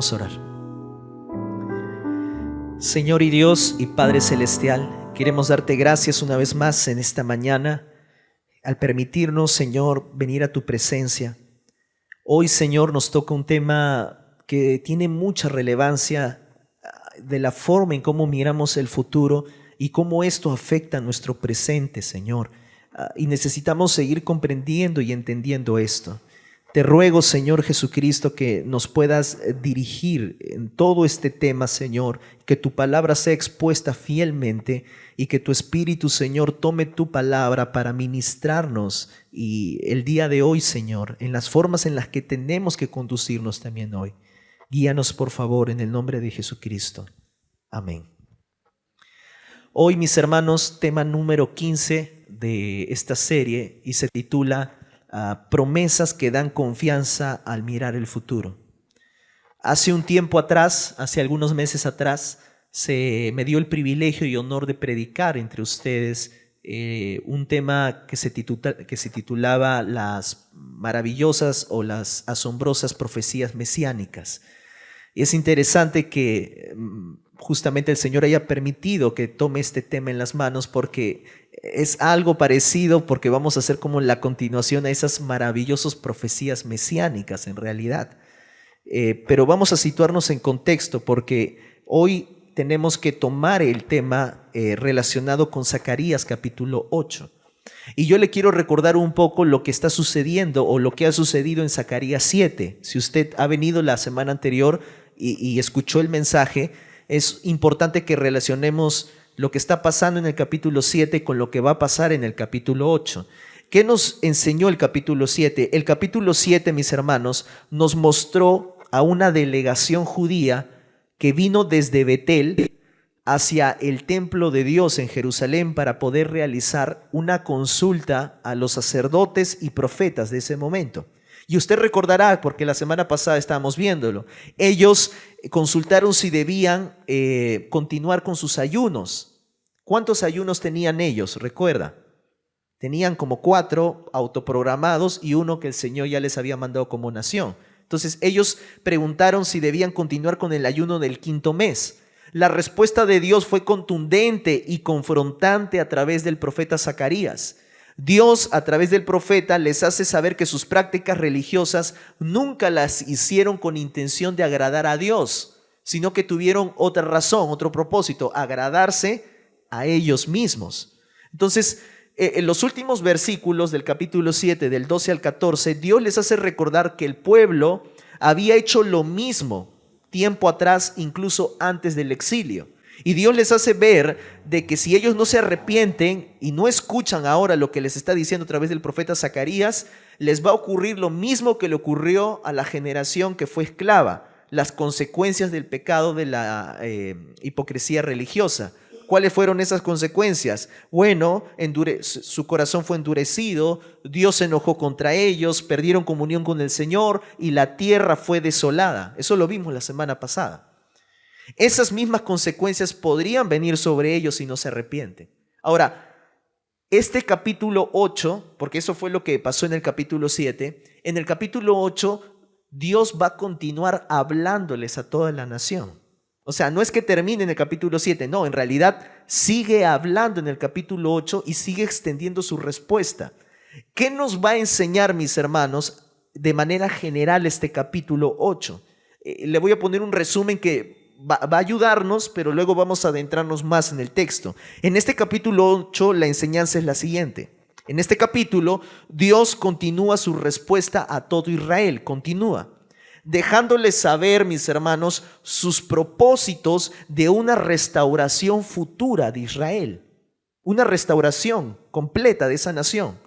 Vamos a orar. Señor y Dios y Padre Celestial, queremos darte gracias una vez más en esta mañana al permitirnos, Señor, venir a tu presencia. Hoy, Señor, nos toca un tema que tiene mucha relevancia de la forma en cómo miramos el futuro y cómo esto afecta a nuestro presente, Señor. Y necesitamos seguir comprendiendo y entendiendo esto. Te ruego, Señor Jesucristo, que nos puedas dirigir en todo este tema, Señor, que tu palabra sea expuesta fielmente y que tu Espíritu, Señor, tome tu palabra para ministrarnos y el día de hoy, Señor, en las formas en las que tenemos que conducirnos también hoy. Guíanos, por favor, en el nombre de Jesucristo. Amén. Hoy, mis hermanos, tema número 15 de esta serie y se titula promesas que dan confianza al mirar el futuro. Hace un tiempo atrás, hace algunos meses atrás, se me dio el privilegio y honor de predicar entre ustedes un tema que se titulaba las maravillosas o las asombrosas profecías mesiánicas. Y es interesante que justamente el Señor haya permitido que tome este tema en las manos porque es algo parecido, porque vamos a hacer como la continuación a esas maravillosas profecías mesiánicas en realidad. Pero vamos a situarnos en contexto porque hoy tenemos que tomar el tema relacionado con Zacarías capítulo 8. Y yo le quiero recordar un poco lo que está sucediendo o lo que ha sucedido en Zacarías 7. Si usted ha venido la semana anterior y escuchó el mensaje, es importante que relacionemos lo que está pasando en el capítulo 7 con lo que va a pasar en el capítulo 8. ¿Qué nos enseñó el capítulo 7? El capítulo 7, mis hermanos, nos mostró a una delegación judía que vino desde Betel hacia el templo de Dios en Jerusalén para poder realizar una consulta a los sacerdotes y profetas de ese momento. Y usted recordará, porque la semana pasada estábamos viéndolo, ellos consultaron si debían continuar con sus ayunos. ¿Cuántos ayunos tenían ellos? Recuerda, tenían como 4 autoprogramados y uno que el Señor ya les había mandado como nación. Entonces ellos preguntaron si debían continuar con el ayuno del 5.º mes. La respuesta de Dios fue contundente y confrontante a través del profeta Zacarías. Dios, a través del profeta, les hace saber que sus prácticas religiosas nunca las hicieron con intención de agradar a Dios, sino que tuvieron otra razón, otro propósito, agradarse a ellos mismos. Entonces, en los últimos versículos del capítulo 7, del 12 al 14, Dios les hace recordar que el pueblo había hecho lo mismo tiempo atrás, incluso antes del exilio. Y Dios les hace ver de que si ellos no se arrepienten y no escuchan ahora lo que les está diciendo a través del profeta Zacarías, les va a ocurrir lo mismo que le ocurrió a la generación que fue esclava, las consecuencias del pecado de la hipocresía religiosa. ¿Cuáles fueron esas consecuencias? Bueno, su corazón fue endurecido, Dios se enojó contra ellos, perdieron comunión con el Señor y la tierra fue desolada. Eso lo vimos la semana pasada. Esas mismas consecuencias podrían venir sobre ellos si no se arrepienten. Ahora, este capítulo 8, porque eso fue lo que pasó en el capítulo 7, en el capítulo 8 Dios va a continuar hablándoles a toda la nación. O sea, no es que termine en el capítulo 7, no, en realidad sigue hablando en el capítulo 8 y sigue extendiendo su respuesta. ¿Qué nos va a enseñar, mis hermanos, de manera general este capítulo 8? Le voy a poner un resumen que va a ayudarnos, pero luego vamos a adentrarnos más en el texto. En este capítulo 8 la enseñanza es la siguiente. En este capítulo Dios continúa su respuesta a todo Israel, continúa dejándoles saber, mis hermanos, sus propósitos de una restauración futura de Israel, una restauración completa de esa nación.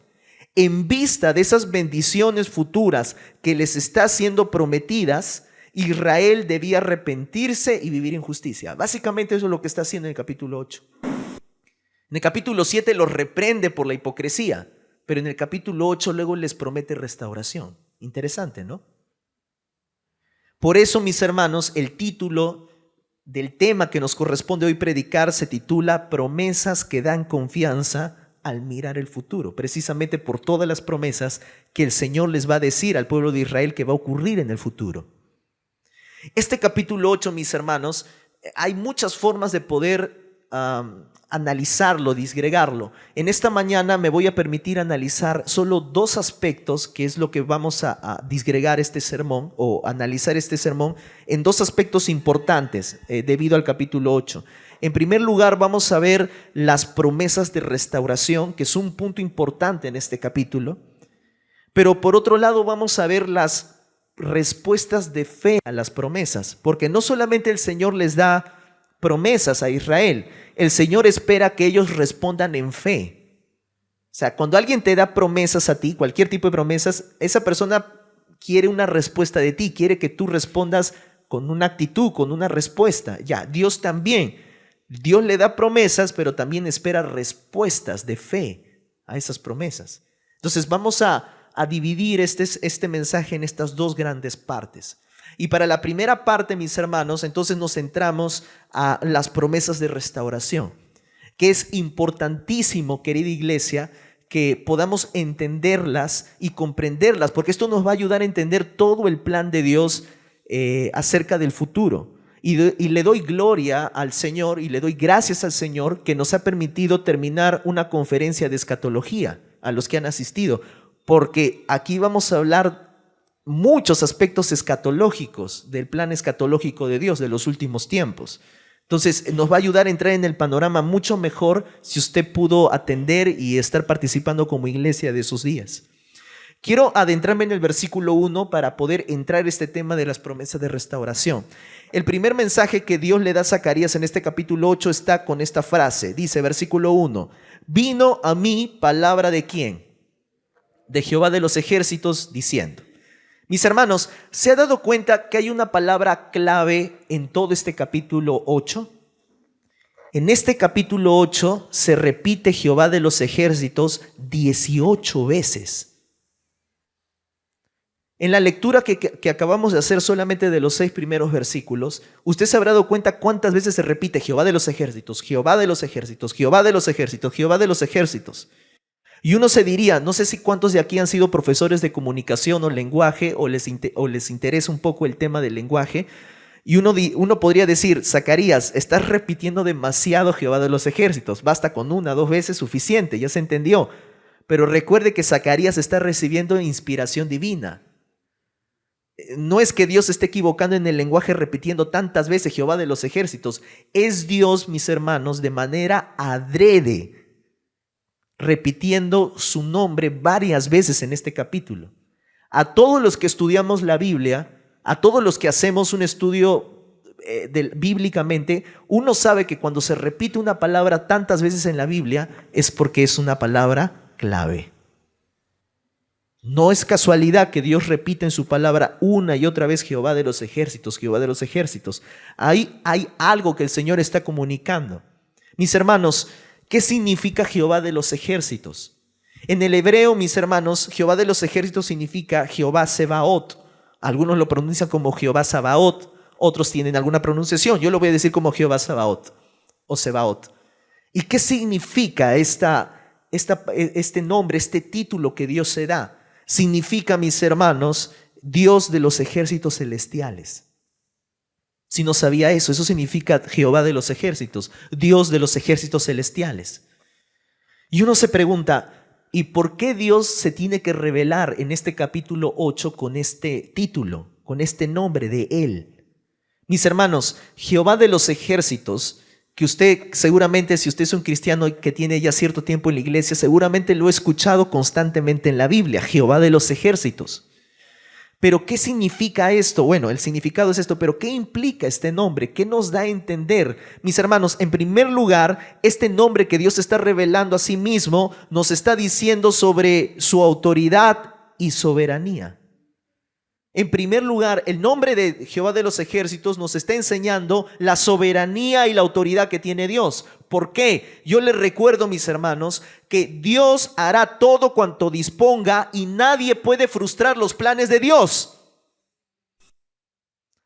En vista de esas bendiciones futuras que les está siendo prometidas, Israel debía arrepentirse y vivir en justicia. Básicamente eso es lo que está haciendo en el capítulo 8. En el capítulo 7 los reprende por la hipocresía, pero en el capítulo 8 luego les promete restauración. Interesante, ¿no? Por eso, mis hermanos, el título del tema que nos corresponde hoy predicar se titula Promesas que dan confianza al mirar el futuro, precisamente por todas las promesas que el Señor les va a decir al pueblo de Israel que va a ocurrir en el futuro. Este capítulo 8, mis hermanos, hay muchas formas de poder analizarlo, disgregarlo. En esta mañana me voy a permitir analizar solo dos aspectos, que es lo que vamos a disgregar este sermón o analizar este sermón en dos aspectos importantes debido al capítulo 8. En primer lugar, vamos a ver las promesas de restauración, que es un punto importante en este capítulo. Pero por otro lado, vamos a ver las respuestas de fe a las promesas, porque no solamente el Señor les da promesas a Israel, el Señor espera que ellos respondan en fe. O sea, cuando alguien te da promesas a ti, cualquier tipo de promesas, esa persona quiere una respuesta de ti, quiere que tú respondas con una actitud, con una respuesta. Ya, Dios también. Dios le da promesas, pero también espera respuestas de fe a esas promesas. Entonces vamos a dividir este mensaje en estas dos grandes partes. Y para la primera parte, mis hermanos, entonces nos centramos a las promesas de restauración, que es importantísimo, querida iglesia, que podamos entenderlas y comprenderlas, porque esto nos va a ayudar a entender todo el plan de Dios acerca del futuro. Y le doy gloria al Señor y le doy gracias al Señor que nos ha permitido terminar una conferencia de escatología a los que han asistido, porque aquí vamos a hablar muchos aspectos escatológicos del plan escatológico de Dios de los últimos tiempos. Entonces nos va a ayudar a entrar en el panorama mucho mejor si usted pudo atender y estar participando como iglesia de esos días. Quiero adentrarme en el versículo 1 para poder entrar en este tema de las promesas de restauración. El primer mensaje que Dios le da a Zacarías en este capítulo 8 está con esta frase. Dice, versículo 1, vino a mí palabra de ¿quién? De Jehová de los ejércitos, diciendo. Mis hermanos, ¿se ha dado cuenta que hay una palabra clave en todo este capítulo 8? En este capítulo 8 se repite Jehová de los ejércitos 18 veces. En la lectura que acabamos de hacer solamente de los 6 primeros versículos, usted se habrá dado cuenta cuántas veces se repite Jehová de los ejércitos, Jehová de los ejércitos, Jehová de los ejércitos, Jehová de los ejércitos. Y uno se diría, no sé si cuántos de aquí han sido profesores de comunicación o lenguaje o les interesa un poco el tema del lenguaje, y uno podría decir, Zacarías, estás repitiendo demasiado Jehová de los ejércitos, basta con 1 o 2 veces suficiente, ya se entendió. Pero recuerde que Zacarías está recibiendo inspiración divina. No es que Dios esté equivocando en el lenguaje repitiendo tantas veces Jehová de los ejércitos, es Dios, mis hermanos, de manera adrede, repitiendo su nombre varias veces en este capítulo. A todos los que estudiamos la Biblia, a todos los que hacemos un estudio bíblicamente, uno sabe que cuando se repite una palabra tantas veces en la Biblia es porque es una palabra clave. No es casualidad que Dios repita en su palabra una y otra vez Jehová de los ejércitos, Jehová de los ejércitos. Ahí hay algo que el Señor está comunicando. Mis hermanos, ¿qué significa Jehová de los ejércitos? En el hebreo, mis hermanos, Jehová de los ejércitos significa Jehová Sebaot. Algunos lo pronuncian como Jehová Sabaot, otros tienen alguna pronunciación. Yo lo voy a decir como Jehová Sabaot o Sebaot. ¿Y qué significa este nombre, este título que Dios se da? Significa, mis hermanos, Dios de los ejércitos celestiales. Si no sabía eso significa Jehová de los ejércitos, Dios de los ejércitos celestiales. Y uno se pregunta, ¿y por qué Dios se tiene que revelar en este capítulo 8 con este título, con este nombre de Él? Mis hermanos, Jehová de los ejércitos, que usted seguramente, si usted es un cristiano que tiene ya cierto tiempo en la iglesia, seguramente lo ha escuchado constantemente en la Biblia, Jehová de los ejércitos. Pero ¿qué significa esto? Bueno, el significado es esto, pero ¿qué implica este nombre? ¿Qué nos da a entender? Mis hermanos, en primer lugar, este nombre que Dios está revelando a sí mismo nos está diciendo sobre su autoridad y soberanía. En primer lugar, el nombre de Jehová de los ejércitos nos está enseñando la soberanía y la autoridad que tiene Dios. ¿Por qué? Yo les recuerdo, mis hermanos, que Dios hará todo cuanto disponga y nadie puede frustrar los planes de Dios.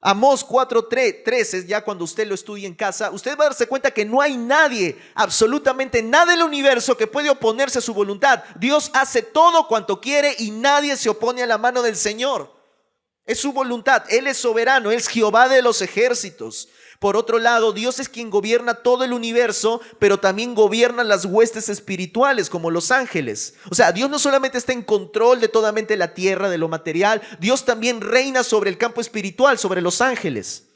Amós 4:13, ya cuando usted lo estudie en casa, usted va a darse cuenta que no hay nadie, absolutamente nada en el universo que puede oponerse a su voluntad. Dios hace todo cuanto quiere y nadie se opone a la mano del Señor. Es su voluntad. Él es soberano, Él es Jehová de los ejércitos. Por otro lado, Dios es quien gobierna todo el universo, pero también gobierna las huestes espirituales como los ángeles. O sea, Dios no solamente está en control de toda mente la tierra, de lo material, Dios también reina sobre el campo espiritual, sobre los ángeles.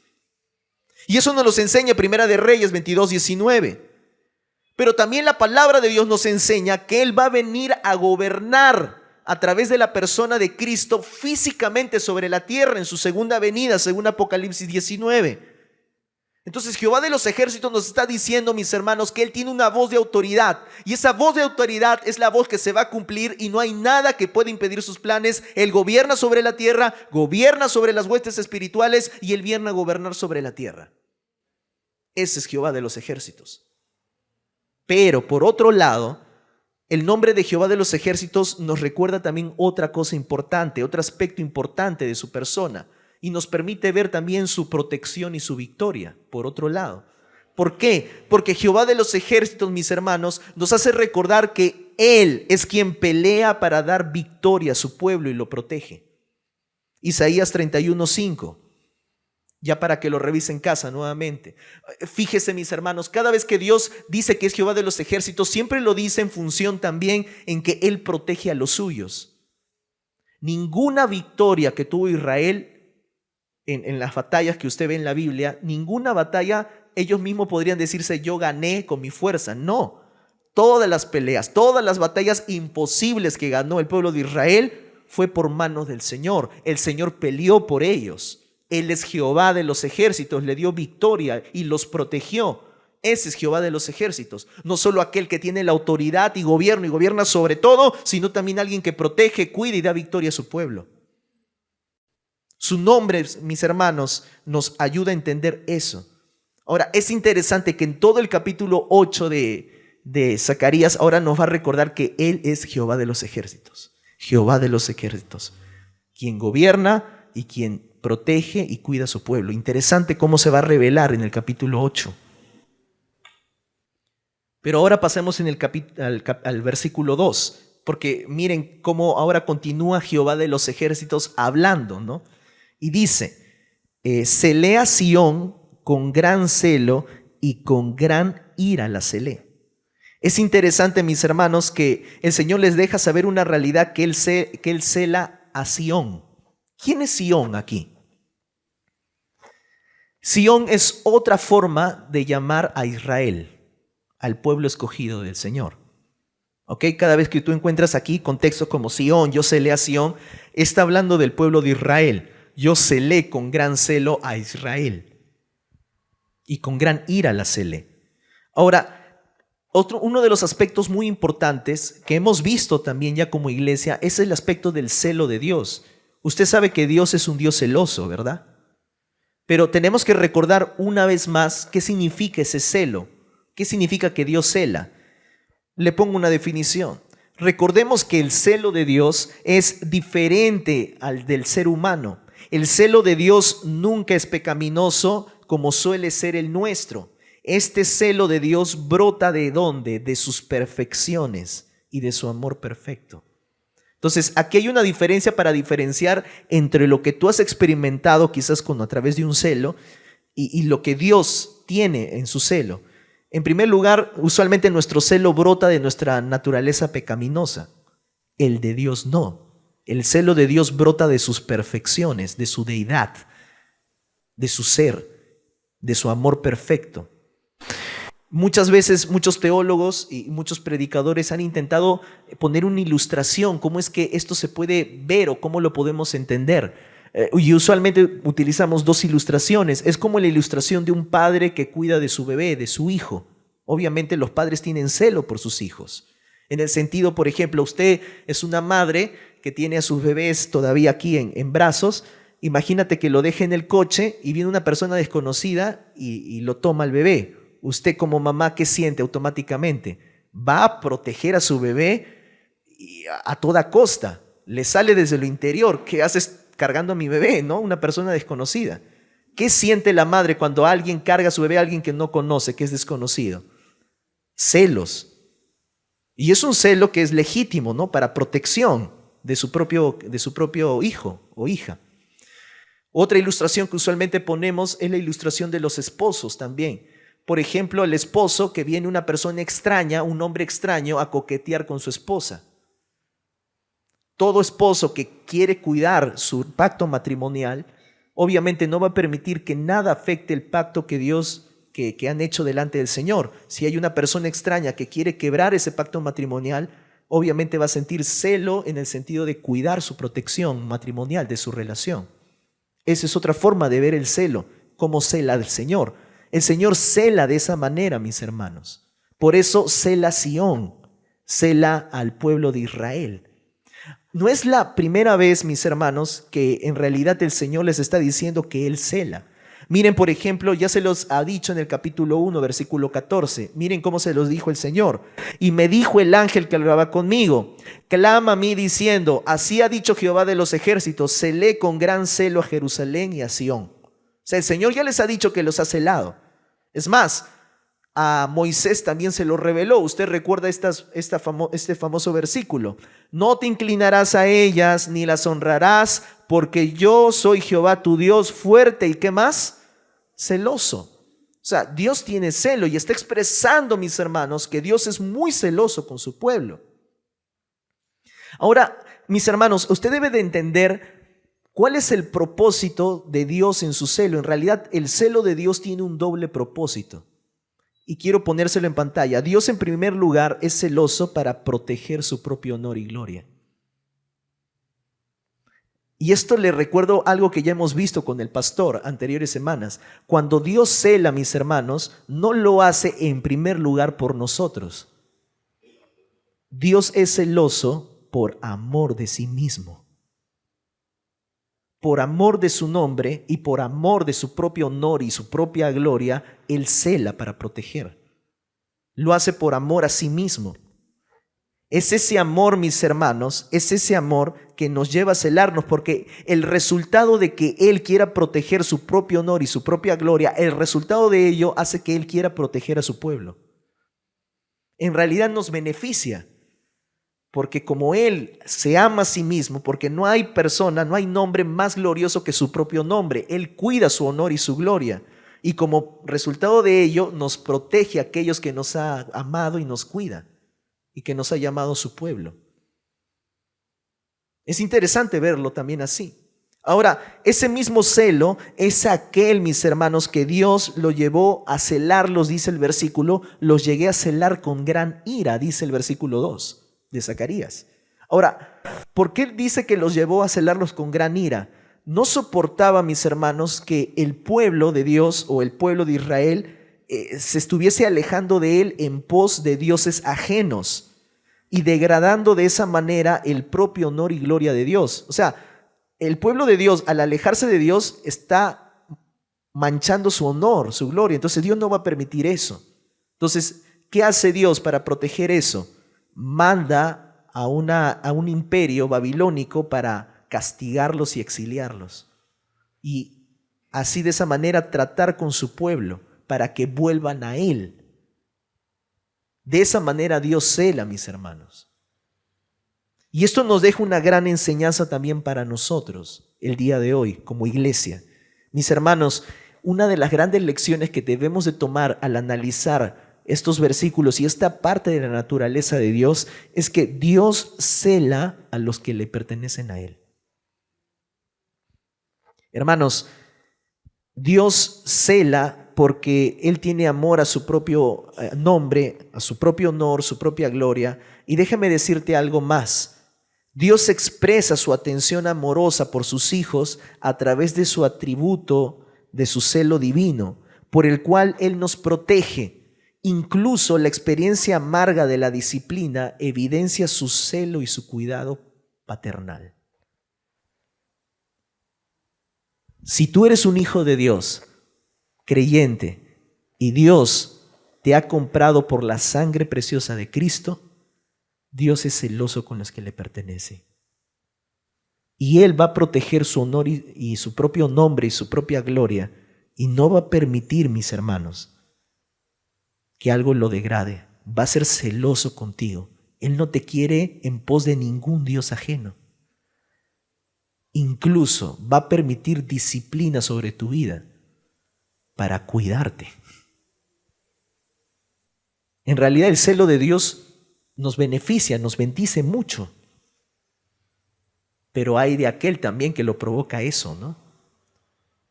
Y eso nos lo enseña Primera de Reyes 22:19. Pero también la palabra de Dios nos enseña que Él va a venir a gobernar a través de la persona de Cristo físicamente sobre la tierra en su segunda venida, según Apocalipsis 19. Entonces Jehová de los ejércitos nos está diciendo, mis hermanos, que Él tiene una voz de autoridad. Y esa voz de autoridad es la voz que se va a cumplir y no hay nada que pueda impedir sus planes. Él gobierna sobre la tierra, gobierna sobre las huestes espirituales y Él viene a gobernar sobre la tierra. Ese es Jehová de los ejércitos. Pero por otro lado, el nombre de Jehová de los ejércitos nos recuerda también otra cosa importante, otro aspecto importante de su persona. Y nos permite ver también su protección y su victoria, por otro lado. ¿Por qué? Porque Jehová de los ejércitos, mis hermanos, nos hace recordar que Él es quien pelea para dar victoria a su pueblo y lo protege. Isaías 31:5, ya para que lo revise en casa nuevamente. Fíjese, mis hermanos, cada vez que Dios dice que es Jehová de los ejércitos, siempre lo dice en función también en que Él protege a los suyos. Ninguna victoria que tuvo Israel en las batallas que usted ve en la Biblia, ninguna batalla ellos mismos podrían decirse yo gané con mi fuerza. No, todas las peleas, todas las batallas imposibles que ganó el pueblo de Israel fue por manos del Señor. El Señor peleó por ellos. Él es Jehová de los ejércitos, le dio victoria y los protegió. Ese es Jehová de los ejércitos. No solo aquel que tiene la autoridad y gobierna sobre todo, sino también alguien que protege, cuida y da victoria a su pueblo. Su nombre, mis hermanos, nos ayuda a entender eso. Ahora, es interesante que en todo el capítulo 8 de Zacarías, ahora nos va a recordar que Él es Jehová de los ejércitos. Jehová de los ejércitos, quien gobierna y quien protege y cuida a su pueblo. Interesante cómo se va a revelar en el capítulo 8. Pero ahora pasemos al versículo 2, porque miren cómo ahora continúa Jehová de los ejércitos hablando, ¿no? Y dice, celé a Sión con gran celo y con gran ira la celé. Es interesante, mis hermanos, que el Señor les deja saber una realidad que Él cela a Sión. ¿Quién es Sión aquí? Sión es otra forma de llamar a Israel, al pueblo escogido del Señor. ¿Ok? Cada vez que tú encuentras aquí contextos como Sión, yo celé a Sión, está hablando del pueblo de Israel. Yo celé con gran celo a Israel y con gran ira la celé. Ahora, uno de los aspectos muy importantes que hemos visto también ya como iglesia es el aspecto del celo de Dios. Usted sabe que Dios es un Dios celoso, ¿verdad? Pero tenemos que recordar una vez más qué significa ese celo, qué significa que Dios cela. Le pongo una definición. Recordemos que el celo de Dios es diferente al del ser humano. El celo de Dios nunca es pecaminoso como suele ser el nuestro. Este celo de Dios brota ¿de dónde? De sus perfecciones y de su amor perfecto. Entonces, aquí hay una diferencia para diferenciar entre lo que tú has experimentado quizás a través de un celo y lo que Dios tiene en su celo. En primer lugar, usualmente nuestro celo brota de nuestra naturaleza pecaminosa. El de Dios no. El celo de Dios brota de sus perfecciones, de su deidad, de su ser, de su amor perfecto. Muchas veces muchos teólogos y muchos predicadores han intentado poner una ilustración, cómo es que esto se puede ver o cómo lo podemos entender. Y usualmente utilizamos dos ilustraciones. Es como la ilustración de un padre que cuida de su bebé, de su hijo. Obviamente los padres tienen celo por sus hijos. En el sentido, por ejemplo, usted es una madre que tiene a sus bebés todavía aquí en brazos. Imagínate que lo deje en el coche y viene una persona desconocida y lo toma al bebé. Usted como mamá, ¿qué siente automáticamente? Va a proteger a su bebé a toda costa. Le sale desde lo interior. ¿Qué haces cargando a mi bebé, no? Una persona desconocida. ¿Qué siente la madre cuando alguien carga a su bebé a alguien que no conoce, que es desconocido? Celos. Y es un celo que es legítimo, ¿no? Para protección de su propio hijo o hija. Otra ilustración que usualmente ponemos es la ilustración de los esposos también. Por ejemplo, el esposo que viene una persona extraña, un hombre extraño, a coquetear con su esposa. Todo esposo que quiere cuidar su pacto matrimonial, obviamente no va a permitir que nada afecte el pacto que han hecho delante del Señor. Si hay una persona extraña que quiere quebrar ese pacto matrimonial, obviamente va a sentir celo en el sentido de cuidar su protección matrimonial de su relación. Esa es otra forma de ver el celo, como cela el Señor. El Señor cela de esa manera, mis hermanos. Por eso cela Sión, cela al pueblo de Israel. No es la primera vez, mis hermanos, que en realidad el Señor les está diciendo que Él cela. Miren, por ejemplo, ya se los ha dicho en el capítulo 1, versículo 14. Miren cómo se los dijo el Señor. Y me dijo el ángel que hablaba conmigo, clama a mí diciendo, así ha dicho Jehová de los ejércitos, celé con gran celo a Jerusalén y a Sión. O sea, el Señor ya les ha dicho que los ha celado. Es más, a Moisés también se lo reveló. Usted recuerda este famoso versículo. No te inclinarás a ellas ni las honrarás, porque yo soy Jehová tu Dios fuerte y ¿qué más? Celoso. O sea, Dios tiene celo y está expresando, mis hermanos, que Dios es muy celoso con su pueblo. Ahora, mis hermanos, usted debe de entender cuál es el propósito de Dios en su celo. En realidad, el celo de Dios tiene un doble propósito. Y quiero ponérselo en pantalla. Dios, en primer lugar, es celoso para proteger su propio honor y gloria. Y esto le recuerdo algo que ya hemos visto con el pastor anteriores semanas. Cuando Dios cela, mis hermanos, no lo hace en primer lugar por nosotros. Dios es celoso por amor de sí mismo. Por amor de su nombre y por amor de su propio honor y su propia gloria, Él cela para proteger. Lo hace por amor a sí mismo. Es ese amor, mis hermanos, es ese amor que nos lleva a celarnos, porque el resultado de que Él quiera proteger su propio honor y su propia gloria, el resultado de ello hace que Él quiera proteger a su pueblo. En realidad nos beneficia, porque como Él se ama a sí mismo, porque no hay persona, no hay nombre más glorioso que su propio nombre, Él cuida su honor y su gloria, y como resultado de ello nos protege a aquellos que nos ha amado y nos cuida, y que nos ha llamado su pueblo. Es interesante verlo también así. Ahora, ese mismo celo es aquel, mis hermanos, que Dios lo llevó a celarlos, dice el versículo, los llegué a celar con gran ira, dice el versículo 2 de Zacarías. Ahora, ¿por qué dice que los llevó a celarlos con gran ira? No soportaba, mis hermanos, que el pueblo de Dios o el pueblo de Israel se estuviese alejando de Él en pos de dioses ajenos y degradando de esa manera el propio honor y gloria de Dios. O sea, el pueblo de Dios, al alejarse de Dios, está manchando su honor, su gloria. Entonces Dios no va a permitir eso. Entonces, ¿qué hace Dios para proteger eso? Manda a un imperio babilónico para castigarlos y exiliarlos. Y así de esa manera tratar con su pueblo para que vuelvan a Él. De esa manera Dios cela, mis hermanos. Y esto nos deja una gran enseñanza también para nosotros el día de hoy como iglesia. Mis hermanos, una de las grandes lecciones que debemos de tomar al analizar estos versículos y esta parte de la naturaleza de Dios es que Dios cela a los que le pertenecen a Él. Hermanos, Dios cela porque Él tiene amor a su propio nombre, a su propio honor, su propia gloria. Y déjame decirte algo más. Dios expresa su atención amorosa por sus hijos a través de su atributo, de su celo divino, por el cual Él nos protege. Incluso la experiencia amarga de la disciplina evidencia su celo y su cuidado paternal. Si tú eres un hijo de Dios, creyente, y Dios te ha comprado por la sangre preciosa de Cristo, Dios es celoso con los que le pertenece. Y Él va a proteger su honor y su propio nombre y su propia gloria, y no va a permitir, mis hermanos, que algo lo degrade. Va a ser celoso contigo. Él no te quiere en pos de ningún Dios ajeno. incluso va a permitir disciplina sobre tu vida para cuidarte. En realidad el celo de Dios nos beneficia, nos bendice mucho. Pero hay de aquel también que lo provoca eso, ¿no?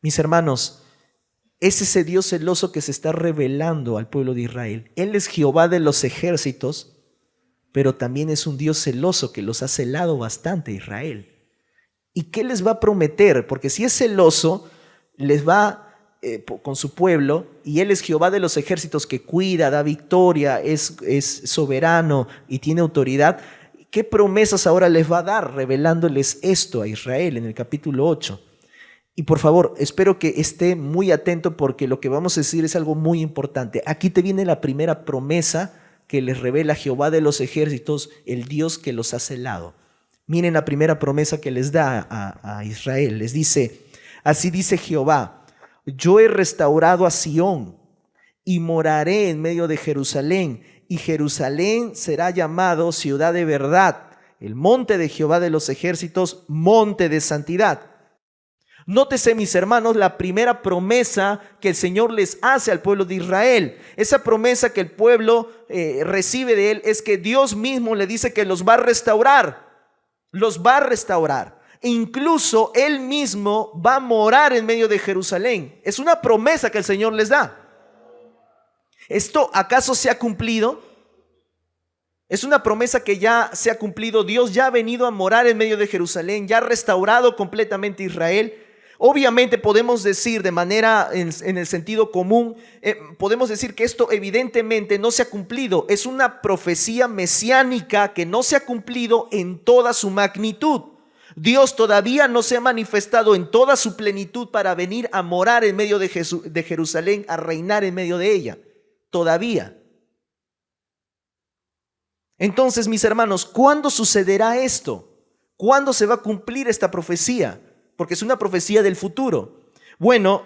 Mis hermanos, es ese Dios celoso que se está revelando al pueblo de Israel. Él es Jehová de los ejércitos, pero también es un Dios celoso que los ha celado bastante a Israel. ¿Y qué les va a prometer? Porque si es celoso, les va con su pueblo, y Él es Jehová de los ejércitos que cuida, da victoria, es soberano y tiene autoridad. ¿Qué promesas ahora les va a dar revelándoles esto a Israel en el capítulo 8? Y por favor, espero que esté muy atento porque lo que vamos a decir es algo muy importante. Aquí te viene la primera promesa que les revela Jehová de los ejércitos, el Dios que los ha celado. Miren la primera promesa que les da a Israel. Les dice, así dice Jehová, yo he restaurado a Sión y moraré en medio de Jerusalén, y Jerusalén será llamado ciudad de verdad, el monte de Jehová de los ejércitos, monte de santidad. Nótese, mis hermanos, la primera promesa que el Señor les hace al pueblo de Israel. Esa promesa que el pueblo recibe de Él es que Dios mismo le dice que los va a restaurar. Los va a restaurar. E incluso Él mismo va a morar en medio de Jerusalén. Es una promesa que el Señor les da. ¿Esto acaso se ha cumplido? Es una promesa que ya se ha cumplido. Dios ya ha venido a morar en medio de Jerusalén, ya ha restaurado completamente Israel. Obviamente podemos decir de manera en el sentido común, podemos decir que esto evidentemente no se ha cumplido. Es una profecía mesiánica que no se ha cumplido en toda su magnitud. Dios todavía no se ha manifestado en toda su plenitud para venir a morar en medio de Jerusalén, a reinar en medio de ella. Todavía. Entonces, mis hermanos, ¿cuándo sucederá esto? ¿Cuándo se va a cumplir esta profecía? Porque es una profecía del futuro. Bueno,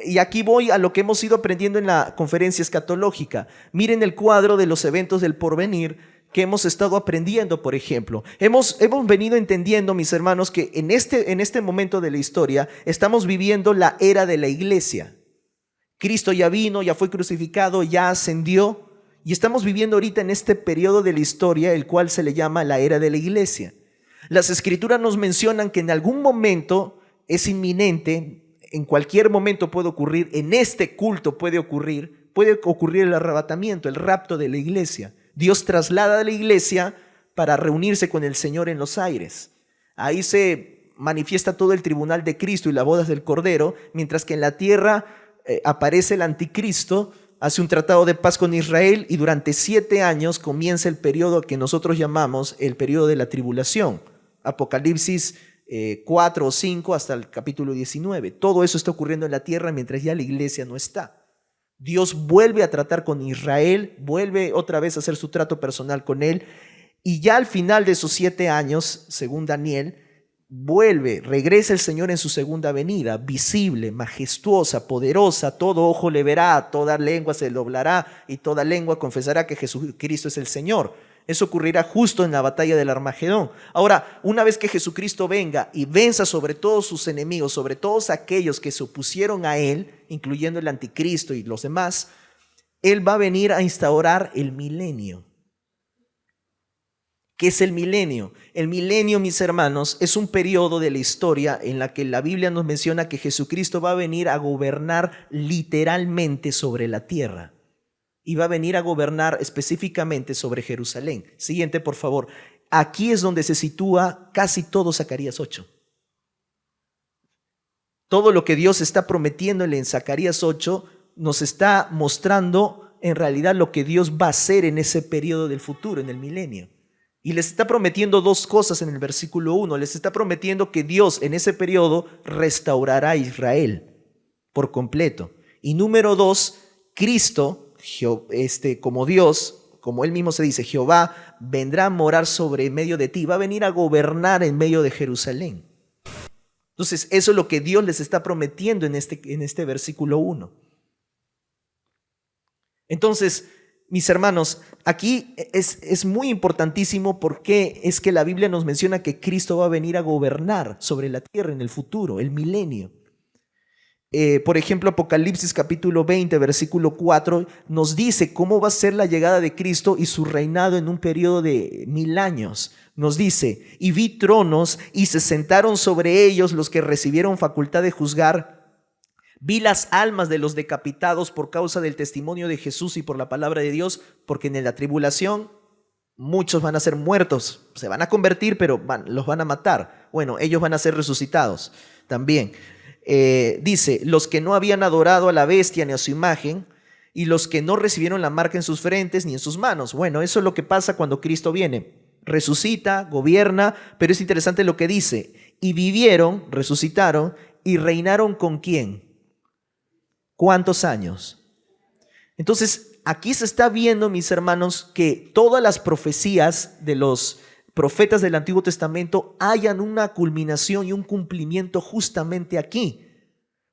y aquí voy a lo que hemos ido aprendiendo en la conferencia escatológica. Miren el cuadro de los eventos del porvenir que hemos estado aprendiendo, por ejemplo. Hemos venido entendiendo, mis hermanos, que en este momento de la historia estamos viviendo la era de la iglesia. Cristo ya vino, ya fue crucificado, ya ascendió, y estamos viviendo ahorita en este periodo de la historia, el cual se le llama la era de la iglesia. Las escrituras nos mencionan que en algún momento es inminente, en cualquier momento puede ocurrir, en este culto puede ocurrir el arrebatamiento, el rapto de la iglesia. Dios traslada a la iglesia para reunirse con el Señor en los aires. Ahí se manifiesta todo el tribunal de Cristo y las bodas del Cordero, mientras que en la tierra aparece el anticristo, hace un tratado de paz con Israel y durante 7 años comienza el periodo que nosotros llamamos el periodo de la tribulación. Apocalipsis 4 o 5 hasta el capítulo 19. Todo eso está ocurriendo en la tierra mientras ya la iglesia no está. Dios vuelve a tratar con Israel, vuelve otra vez a hacer su trato personal con él, y ya al final de esos 7 años, según Daniel, regresa el Señor en su segunda venida, visible, majestuosa, poderosa. Todo ojo le verá, toda lengua se doblará y toda lengua confesará que Jesucristo es el Señor. Eso ocurrirá justo en la batalla del Armagedón. Ahora, una vez que Jesucristo venga y venza sobre todos sus enemigos, sobre todos aquellos que se opusieron a Él, incluyendo el anticristo y los demás, Él va a venir a instaurar el milenio. ¿Qué es el milenio? El milenio, mis hermanos, es un periodo de la historia en la que la Biblia nos menciona que Jesucristo va a venir a gobernar literalmente sobre la tierra. Y va a venir a gobernar específicamente sobre Jerusalén. Siguiente, por favor. Aquí es donde se sitúa casi todo Zacarías 8. Todo lo que Dios está prometiéndole en Zacarías 8 nos está mostrando en realidad lo que Dios va a hacer en ese periodo del futuro, en el milenio. Y les está prometiendo 2 cosas en el versículo 1. Les está prometiendo que Dios en ese periodo restaurará a Israel por completo. Y número 2, Cristo, como Dios, como Él mismo se dice, Jehová, vendrá a morar sobre medio de ti, va a venir a gobernar en medio de Jerusalén. Entonces, eso es lo que Dios les está prometiendo en este versículo 1. Entonces, Mis hermanos, aquí es muy importantísimo porque es que la Biblia nos menciona que Cristo va a venir a gobernar sobre la tierra en el futuro, el milenio. Por ejemplo, Apocalipsis capítulo 20, versículo 4, nos dice cómo va a ser la llegada de Cristo y su reinado en un periodo de 1000 años. Nos dice, y vi tronos y se sentaron sobre ellos los que recibieron facultad de juzgar. Vi las almas de los decapitados por causa del testimonio de Jesús y por la palabra de Dios, porque en la tribulación muchos van a ser muertos, se van a convertir, pero los van a matar. Bueno, ellos van a ser resucitados también. Dice, los que no habían adorado a la bestia ni a su imagen, y los que no recibieron la marca en sus frentes ni en sus manos. Bueno, eso es lo que pasa cuando Cristo viene. Resucita, gobierna, pero es interesante lo que dice. Y vivieron, resucitaron, y reinaron ¿con quién? ¿Cuántos años? Entonces, aquí se está viendo, mis hermanos, que todas las profecías de los profetas del Antiguo Testamento hayan una culminación y un cumplimiento justamente aquí.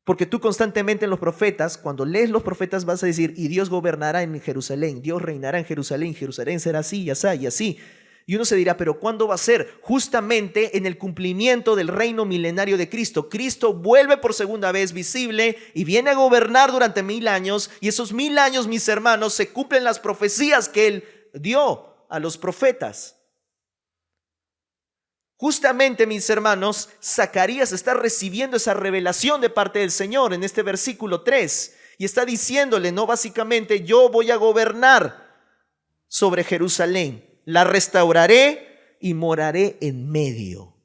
Porque tú constantemente en los profetas, cuando lees los profetas vas a decir, y Dios gobernará en Jerusalén, Dios reinará en Jerusalén, Jerusalén será así y así y así. Y uno se dirá, pero ¿cuándo va a ser? Justamente en el cumplimiento del reino milenario de Cristo. Cristo vuelve por segunda vez visible y viene a gobernar durante 1000 años. Y esos 1000 años, mis hermanos, se cumplen las profecías que Él dio a los profetas. Justamente, mis hermanos, Zacarías está recibiendo esa revelación de parte del Señor en este versículo 3 y está diciéndole, no, básicamente, yo voy a gobernar sobre Jerusalén, la restauraré y moraré en medio.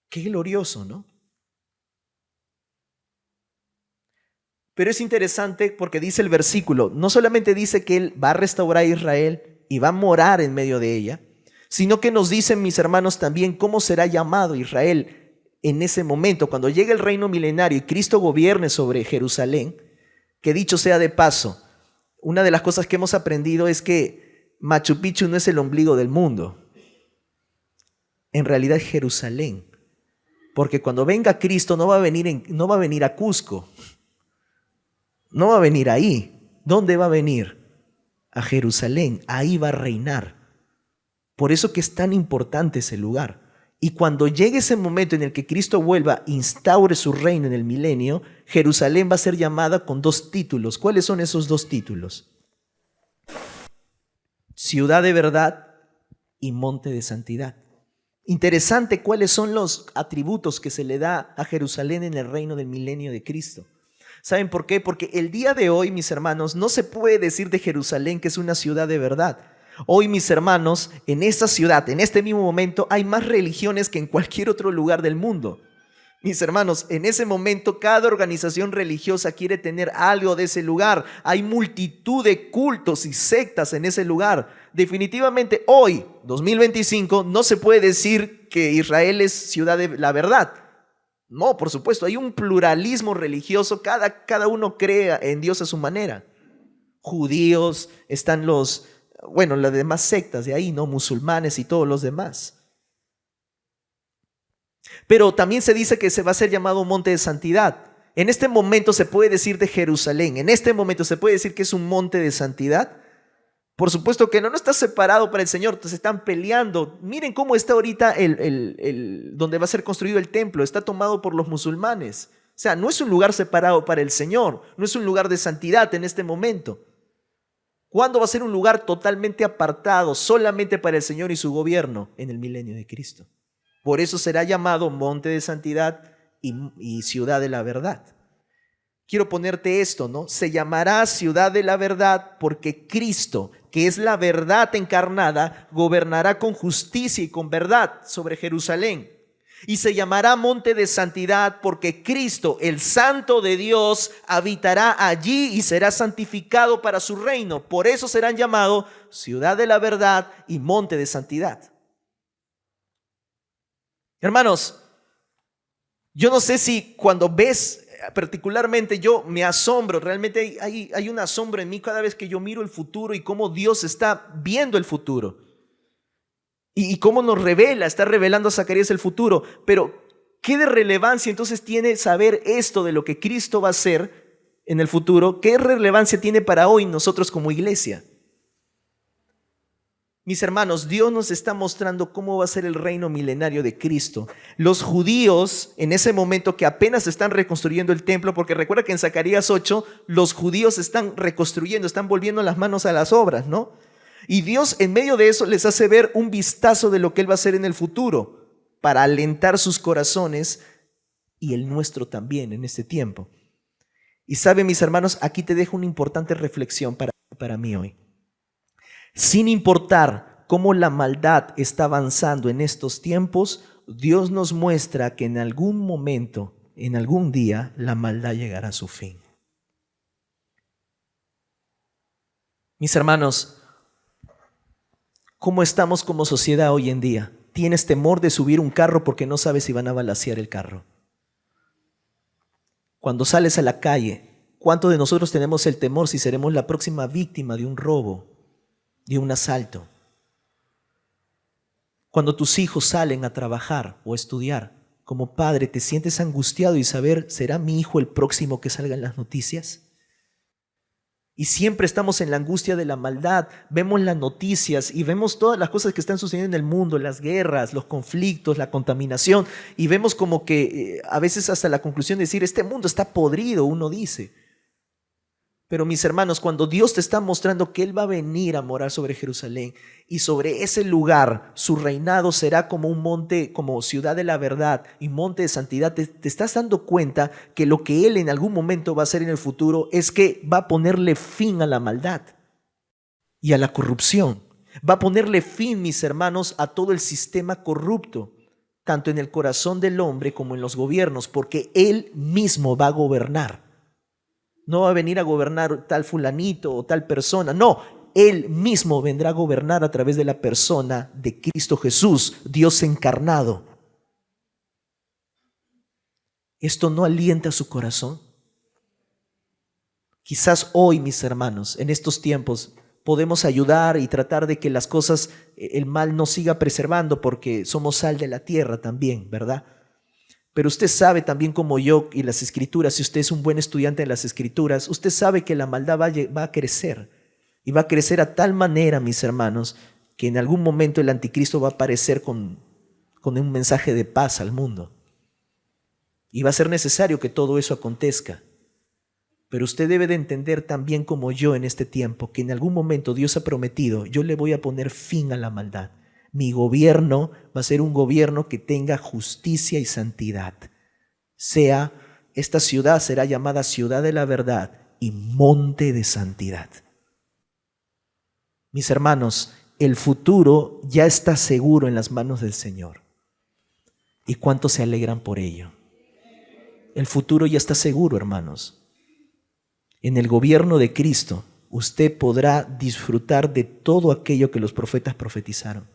Qué glorioso, ¿no? Pero es interesante porque dice el versículo, no solamente dice que Él va a restaurar a Israel y va a morar en medio de ella, sino que nos dicen, mis hermanos, también cómo será llamado Israel en ese momento, cuando llegue el reino milenario y Cristo gobierne sobre Jerusalén. Que dicho sea de paso, una de las cosas que hemos aprendido es que Machu Picchu no es el ombligo del mundo. En realidad es Jerusalén. Porque cuando venga Cristo no va a venir a Cusco. No va a venir ahí. ¿Dónde va a venir? A Jerusalén. Ahí va a reinar. Por eso que es tan importante ese lugar. Y cuando llegue ese momento en el que Cristo vuelva, instaure su reino en el milenio, Jerusalén va a ser llamada con 2 títulos. ¿Cuáles son esos 2 títulos? Ciudad de verdad y monte de santidad. Interesante cuáles son los atributos que se le da a Jerusalén en el reino del milenio de Cristo. ¿Saben por qué? Porque el día de hoy, mis hermanos, no se puede decir de Jerusalén que es una ciudad de verdad. Hoy, mis hermanos, en esta ciudad, en este mismo momento, hay más religiones que en cualquier otro lugar del mundo. Mis hermanos, en ese momento cada organización religiosa quiere tener algo de ese lugar. Hay multitud de cultos y sectas en ese lugar. Definitivamente hoy, 2025, no se puede decir que Israel es ciudad de la verdad. No, por supuesto, hay un pluralismo religioso. Cada uno cree en Dios a su manera. Judíos, están las demás sectas de ahí, ¿no? Musulmanes y todos los demás. Pero también se dice que se va a ser llamado monte de santidad. En este momento se puede decir de Jerusalén, en este momento se puede decir que es un monte de santidad. Por supuesto que no está separado para el Señor, se están peleando. Miren cómo está ahorita donde va a ser construido el templo, está tomado por los musulmanes. O sea, no es un lugar separado para el Señor, no es un lugar de santidad en este momento. ¿Cuándo va a ser un lugar totalmente apartado solamente para el Señor y su gobierno? En el milenio de Cristo. Por eso será llamado monte de santidad y ciudad de la verdad. Quiero ponerte esto, ¿no? Se llamará ciudad de la verdad porque Cristo, que es la verdad encarnada, gobernará con justicia y con verdad sobre Jerusalén. Y se llamará monte de santidad porque Cristo, el Santo de Dios, habitará allí y será santificado para su reino. Por eso serán llamados ciudad de la verdad y monte de santidad. Hermanos, yo no sé si cuando ves, particularmente yo me asombro, realmente hay un asombro en mí cada vez que yo miro el futuro y cómo Dios está viendo el futuro. Y cómo nos revela, está revelando a Zacarías el futuro. Pero, ¿qué de relevancia entonces tiene saber esto de lo que Cristo va a hacer en el futuro, ¿qué relevancia tiene para hoy nosotros como iglesia? Mis hermanos, Dios nos está mostrando cómo va a ser el reino milenario de Cristo. Los judíos, en ese momento que apenas están reconstruyendo el templo, porque recuerda que en Zacarías 8, los judíos están reconstruyendo, están volviendo las manos a las obras, ¿no? Y Dios en medio de eso les hace ver un vistazo de lo que Él va a hacer en el futuro, para alentar sus corazones y el nuestro también en este tiempo. Y saben, mis hermanos, aquí te dejo una importante reflexión para mí hoy. Sin importar cómo la maldad está avanzando en estos tiempos, Dios nos muestra que en algún momento, en algún día, la maldad llegará a su fin. Mis hermanos, ¿cómo estamos como sociedad hoy en día? ¿Tienes temor de subir un carro porque no sabes si van a balacear el carro? Cuando sales a la calle, ¿cuántos de nosotros tenemos el temor si seremos la próxima víctima de un robo, de un asalto? Cuando tus hijos salen a trabajar o a estudiar, como padre, ¿te sientes angustiado y saber, ¿será mi hijo el próximo que salga en las noticias? Y siempre estamos en la angustia de la maldad. Vemos las noticias y vemos todas las cosas que están sucediendo en el mundo, las guerras, los conflictos, la contaminación, y vemos como que a veces hasta la conclusión de decir, este mundo está podrido, uno dice. Pero mis hermanos, cuando Dios te está mostrando que Él va a venir a morar sobre Jerusalén y sobre ese lugar su reinado será como un monte, como ciudad de la verdad y monte de santidad, te estás dando cuenta que lo que Él en algún momento va a hacer en el futuro es que va a ponerle fin a la maldad y a la corrupción. Va a ponerle fin, mis hermanos, a todo el sistema corrupto, tanto en el corazón del hombre como en los gobiernos, porque Él mismo va a gobernar. No va a venir a gobernar tal fulanito o tal persona. No, Él mismo vendrá a gobernar a través de la persona de Cristo Jesús, Dios encarnado. ¿Esto no alienta su corazón? Quizás hoy, mis hermanos, en estos tiempos, podemos ayudar y tratar de que las cosas, el mal no siga preservando, porque somos sal de la tierra también, ¿verdad? Pero usted sabe también como yo y las escrituras, si usted es un buen estudiante de las escrituras, usted sabe que la maldad va a crecer. Y va a crecer a tal manera, mis hermanos, que en algún momento el anticristo va a aparecer con un mensaje de paz al mundo. Y va a ser necesario que todo eso acontezca. Pero usted debe de entender también como yo en este tiempo, que en algún momento Dios ha prometido, yo le voy a poner fin a la maldad. Mi gobierno va a ser un gobierno que tenga justicia y santidad. Esta ciudad será llamada ciudad de la verdad y monte de santidad. Mis hermanos, el futuro ya está seguro en las manos del Señor. ¿Y cuántos se alegran por ello? El futuro ya está seguro, hermanos. En el gobierno de Cristo, usted podrá disfrutar de todo aquello que los profetas profetizaron.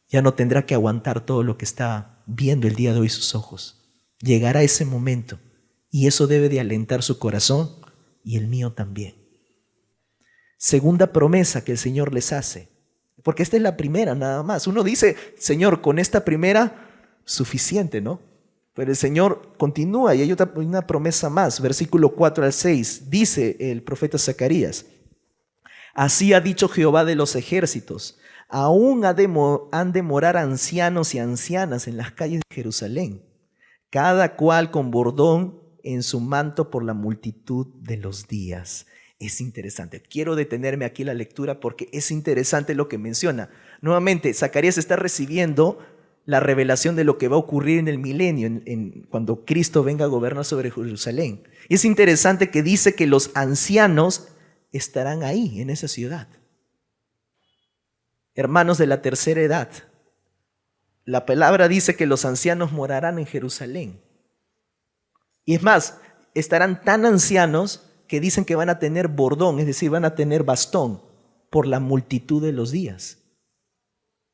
Ya no tendrá que aguantar todo lo que está viendo el día de hoy sus ojos. Llegará ese momento y eso debe de alentar su corazón y el mío también. Segunda promesa que el Señor les hace, porque esta es la primera nada más. Uno dice, Señor, con esta primera suficiente, ¿no? Pero el Señor continúa y hay una promesa más. Versículo 4 al 6, dice el profeta Zacarías, así ha dicho Jehová de los ejércitos, aún han de morar ancianos y ancianas en las calles de Jerusalén, cada cual con bordón en su manto por la multitud de los días. Es interesante. Quiero detenerme aquí en la lectura porque es interesante lo que menciona. Nuevamente, Zacarías está recibiendo la revelación de lo que va a ocurrir en el milenio, cuando Cristo venga a gobernar sobre Jerusalén. Y es interesante que dice que los ancianos estarán ahí, en esa ciudad. Hermanos de la tercera edad, la palabra dice que los ancianos morarán en Jerusalén. Y es más, estarán tan ancianos que dicen que van a tener bordón, es decir, van a tener bastón por la multitud de los días.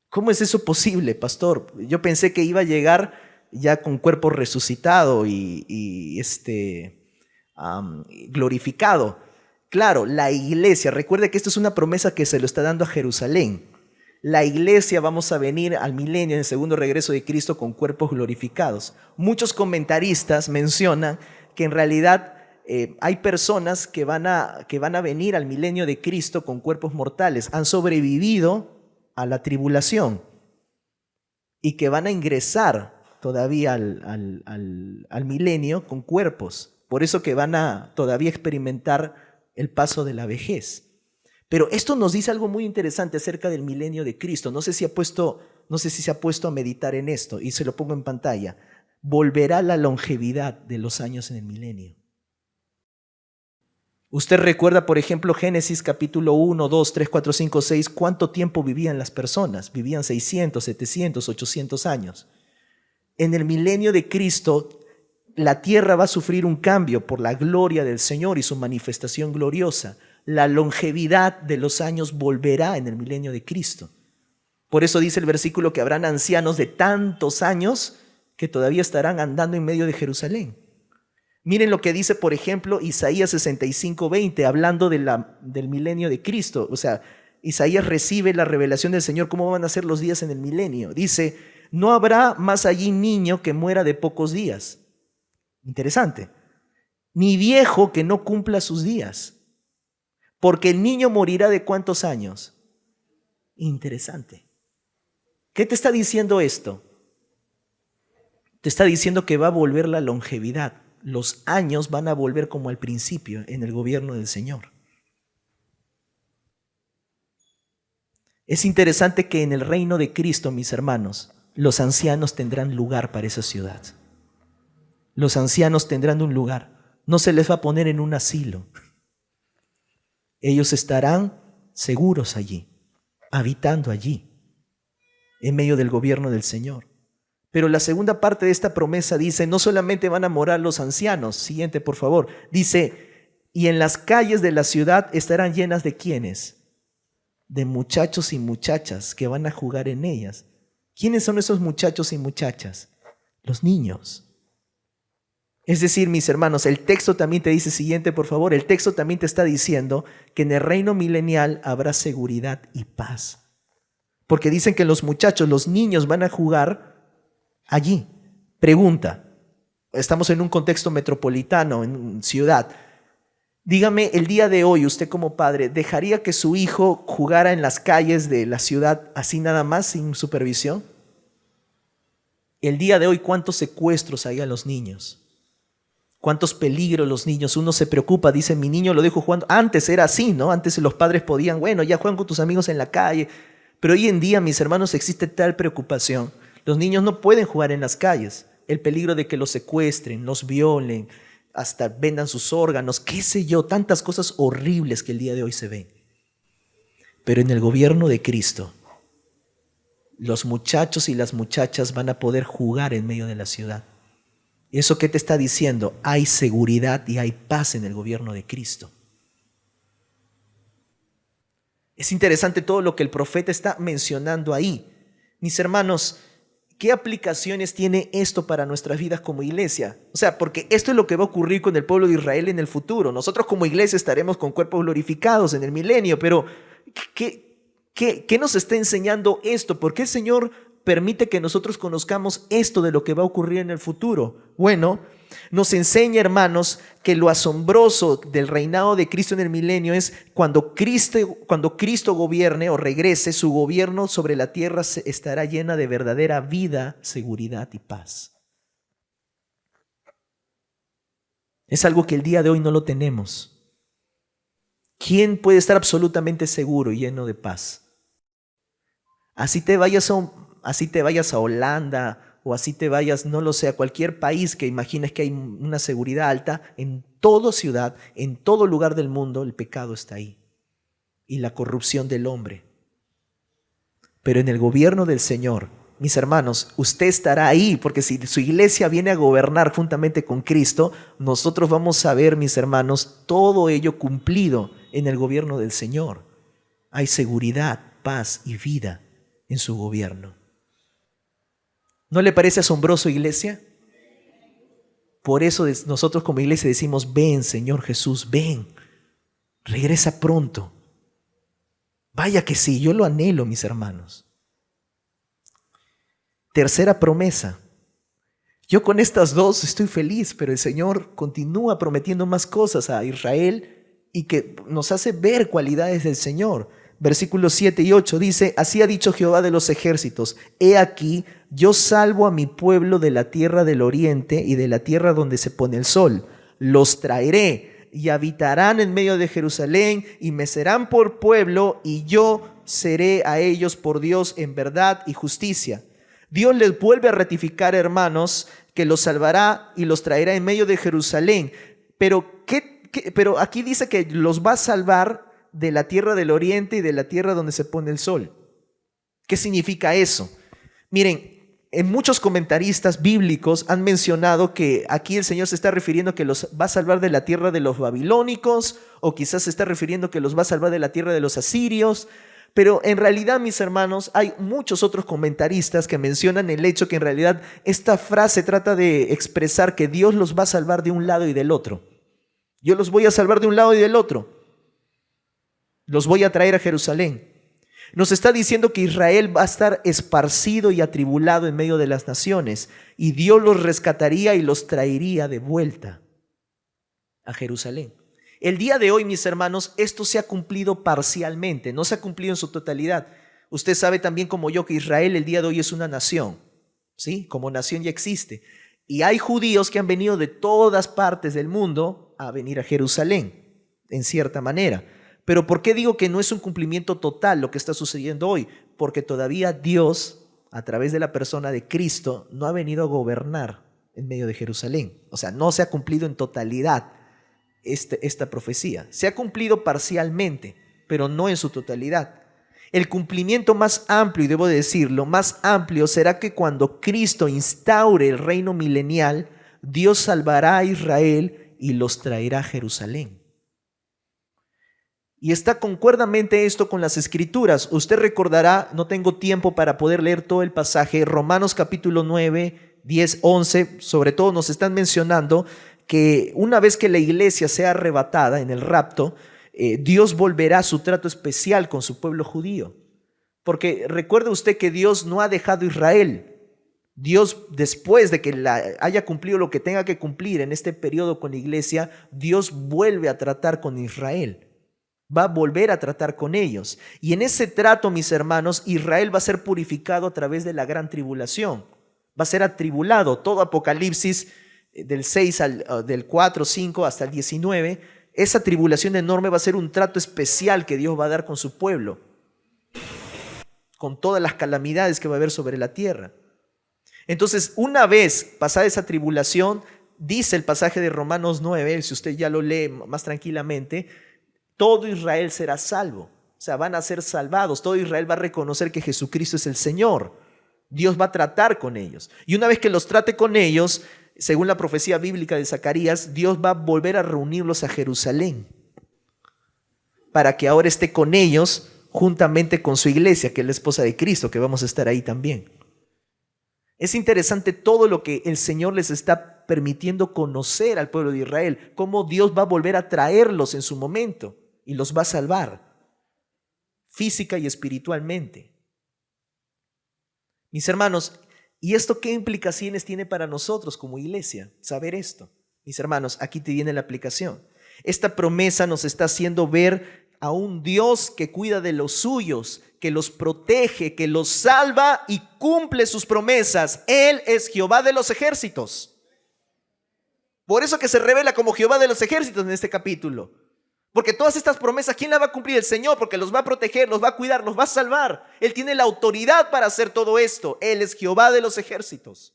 ¿Cómo es eso posible, pastor? Yo pensé que iba a llegar ya con cuerpo resucitado y glorificado. Claro, la iglesia, recuerde que esto es una promesa que se lo está dando a Jerusalén. La iglesia vamos a venir al milenio en el segundo regreso de Cristo con cuerpos glorificados. Muchos comentaristas mencionan que en realidad hay personas que van a venir al milenio de Cristo con cuerpos mortales, han sobrevivido a la tribulación y que van a ingresar todavía al milenio con cuerpos. Por eso que van a todavía experimentar el paso de la vejez. Pero esto nos dice algo muy interesante acerca del milenio de Cristo. No sé si se ha puesto a meditar en esto, y se lo pongo en pantalla. Volverá la longevidad de los años en el milenio. Usted recuerda, por ejemplo, Génesis capítulo 1, 2, 3, 4, 5, 6, ¿cuánto tiempo vivían las personas? Vivían 600, 700, 800 años. En el milenio de Cristo, la tierra va a sufrir un cambio por la gloria del Señor y su manifestación gloriosa. La longevidad de los años volverá en el milenio de Cristo. Por eso dice el versículo que habrán ancianos de tantos años que todavía estarán andando en medio de Jerusalén. Miren lo que dice, por ejemplo, Isaías 65, 20, hablando del milenio de Cristo. O sea, Isaías recibe la revelación del Señor, cómo van a ser los días en el milenio. Dice, no habrá más allí niño que muera de pocos días. Interesante. Ni viejo que no cumpla sus días. Porque el niño morirá de ¿cuántos años? Interesante. ¿Qué te está diciendo esto? Te está diciendo que va a volver la longevidad. Los años van a volver como al principio en el gobierno del Señor. Es interesante que en el reino de Cristo, mis hermanos, los ancianos tendrán lugar para esa ciudad. Los ancianos tendrán un lugar. No se les va a poner en un asilo. Ellos estarán seguros allí, habitando allí, en medio del gobierno del Señor. Pero la segunda parte de esta promesa dice, no solamente van a morar los ancianos, siguiente por favor, dice, y en las calles de la ciudad estarán llenas de ¿quiénes? De muchachos y muchachas que van a jugar en ellas. ¿Quiénes son esos muchachos y muchachas? Los niños. Es decir, mis hermanos, el texto también te dice, siguiente por favor, el texto también te está diciendo que en el reino milenial habrá seguridad y paz. Porque dicen que los muchachos, los niños van a jugar allí. Pregunta, estamos en un contexto metropolitano, en ciudad. Dígame, el día de hoy, usted como padre, ¿dejaría que su hijo jugara en las calles de la ciudad así nada más, sin supervisión? El día de hoy, ¿cuántos secuestros hay a los niños? ¿Cuántos peligros los niños? Uno se preocupa, dice, mi niño lo dejo jugando. Antes era así, ¿no? Antes los padres podían, bueno, ya juegan con tus amigos en la calle. Pero hoy en día, mis hermanos, existe tal preocupación. Los niños no pueden jugar en las calles. El peligro de que los secuestren, los violen, hasta vendan sus órganos, qué sé yo, tantas cosas horribles que el día de hoy se ven. Pero en el gobierno de Cristo, los muchachos y las muchachas van a poder jugar en medio de la ciudad. ¿Y eso qué te está diciendo? Hay seguridad y hay paz en el gobierno de Cristo. Es interesante todo lo que el profeta está mencionando ahí. Mis hermanos, ¿qué aplicaciones tiene esto para nuestras vidas como iglesia? O sea, porque esto es lo que va a ocurrir con el pueblo de Israel en el futuro. Nosotros como iglesia estaremos con cuerpos glorificados en el milenio, pero ¿qué nos está enseñando esto? ¿Por qué el Señor permite que nosotros conozcamos esto de lo que va a ocurrir en el futuro? Bueno, nos enseña, hermanos, que lo asombroso del reinado de Cristo en el milenio es cuando Cristo gobierne o regrese, su gobierno sobre la tierra estará llena de verdadera vida, seguridad y paz. Es algo que el día de hoy no lo tenemos. ¿Quién puede estar absolutamente seguro y lleno de paz? Así te vayas a Holanda o así te vayas, no lo sé, a cualquier país que imagines que hay una seguridad alta, en toda ciudad, en todo lugar del mundo, el pecado está ahí y la corrupción del hombre. Pero en el gobierno del Señor, mis hermanos, usted estará ahí, porque si su iglesia viene a gobernar juntamente con Cristo, nosotros vamos a ver, mis hermanos, todo ello cumplido en el gobierno del Señor. Hay seguridad, paz y vida en su gobierno. ¿No le parece asombroso, iglesia? Por eso nosotros como iglesia decimos, ven, Señor Jesús, ven, regresa pronto. Vaya que sí, yo lo anhelo, mis hermanos. Tercera promesa. Yo con estas dos estoy feliz, pero el Señor continúa prometiendo más cosas a Israel y que nos hace ver cualidades del Señor. Versículos 7 y 8 dice: así ha dicho Jehová de los ejércitos, he aquí, yo salvo a mi pueblo de la tierra del oriente y de la tierra donde se pone el sol. Los traeré y habitarán en medio de Jerusalén y me serán por pueblo y yo seré a ellos por Dios en verdad y justicia. Dios les vuelve a ratificar, hermanos, que los salvará y los traerá en medio de Jerusalén. Pero aquí dice que los va a salvar de la tierra del oriente y de la tierra donde se pone el sol. ¿Qué significa eso? Miren, en muchos comentaristas bíblicos han mencionado que aquí el Señor se está refiriendo a que los va a salvar de la tierra de los babilónicos, o quizás se está refiriendo a que los va a salvar de la tierra de los asirios. Pero en realidad, mis hermanos, hay muchos otros comentaristas que mencionan el hecho que en realidad esta frase trata de expresar que Dios los va a salvar de un lado y del otro. Yo los voy a salvar de un lado y del otro. Los voy a traer a Jerusalén. Nos está diciendo que Israel va a estar esparcido y atribulado en medio de las naciones, y Dios los rescataría y los traería de vuelta a Jerusalén. El día de hoy, mis hermanos, esto se ha cumplido parcialmente, no se ha cumplido en su totalidad. Usted sabe también como yo que Israel el día de hoy es una nación, ¿sí? Como nación ya existe. Y hay judíos que han venido de todas partes del mundo a venir a Jerusalén, en cierta manera. Pero ¿por qué digo que no es un cumplimiento total lo que está sucediendo hoy? Porque todavía Dios, a través de la persona de Cristo, no ha venido a gobernar en medio de Jerusalén. O sea, no se ha cumplido en totalidad esta profecía. Se ha cumplido parcialmente, pero no en su totalidad. El cumplimiento más amplio, y debo decirlo, más amplio será que cuando Cristo instaure el reino milenial, Dios salvará a Israel y los traerá a Jerusalén. Y está concuerdamente esto con las Escrituras. Usted recordará, no tengo tiempo para poder leer todo el pasaje, Romanos capítulo 9, 10, 11, sobre todo nos están mencionando que una vez que la iglesia sea arrebatada en el rapto, Dios volverá a su trato especial con su pueblo judío. Porque recuerde usted que Dios no ha dejado a Israel. Dios, después de que haya cumplido lo que tenga que cumplir en este periodo con la iglesia, Dios vuelve a tratar con Israel. Va a volver a tratar con ellos. Y en ese trato, mis hermanos, Israel va a ser purificado a través de la gran tribulación. Va a ser atribulado. Todo Apocalipsis del 4, 5 hasta el 19, esa tribulación enorme va a ser un trato especial que Dios va a dar con su pueblo, con todas las calamidades que va a haber sobre la tierra. Entonces, una vez pasada esa tribulación, dice el pasaje de Romanos 9, si usted ya lo lee más tranquilamente, todo Israel será salvo. O sea, van a ser salvados. Todo Israel va a reconocer que Jesucristo es el Señor. Dios va a tratar con ellos. Y una vez que los trate con ellos, según la profecía bíblica de Zacarías, Dios va a volver a reunirlos a Jerusalén para que ahora esté con ellos juntamente con su iglesia, que es la esposa de Cristo, que vamos a estar ahí también. Es interesante todo lo que el Señor les está permitiendo conocer al pueblo de Israel, cómo Dios va a volver a traerlos en su momento y los va a salvar física y espiritualmente. Mis hermanos, ¿y esto qué implicaciones tiene para nosotros como iglesia? Saber esto. Mis hermanos, aquí te viene la aplicación. Esta promesa nos está haciendo ver a un Dios que cuida de los suyos, que los protege, que los salva y cumple sus promesas. Él es Jehová de los ejércitos. Por eso que se revela como Jehová de los ejércitos en este capítulo. Porque todas estas promesas, ¿quién las va a cumplir? El Señor, porque los va a proteger, los va a cuidar, los va a salvar. Él tiene la autoridad para hacer todo esto. Él es Jehová de los ejércitos.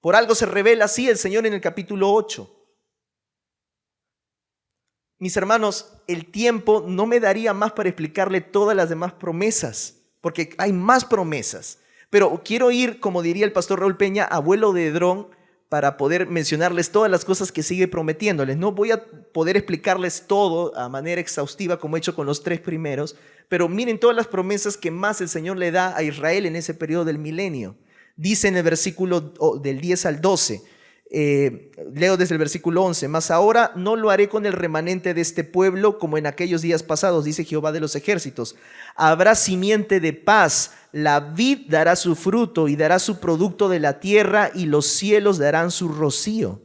Por algo se revela así el Señor en el capítulo 8. Mis hermanos, el tiempo no me daría más para explicarle todas las demás promesas, porque hay más promesas. Pero quiero ir, como diría el pastor Raúl Peña, a vuelo de dron, para poder mencionarles todas las cosas que sigue prometiéndoles. No voy a poder explicarles todo a manera exhaustiva como he hecho con los 3 primeros, pero miren todas las promesas que más el Señor le da a Israel en ese periodo del milenio. Dice en el versículo del 10 al 12, Leo desde el versículo 11, mas ahora no lo haré con el remanente de este pueblo como en aquellos días pasados, dice Jehová de los ejércitos. Habrá simiente de paz, la vid dará su fruto y dará su producto de la tierra y los cielos darán su rocío.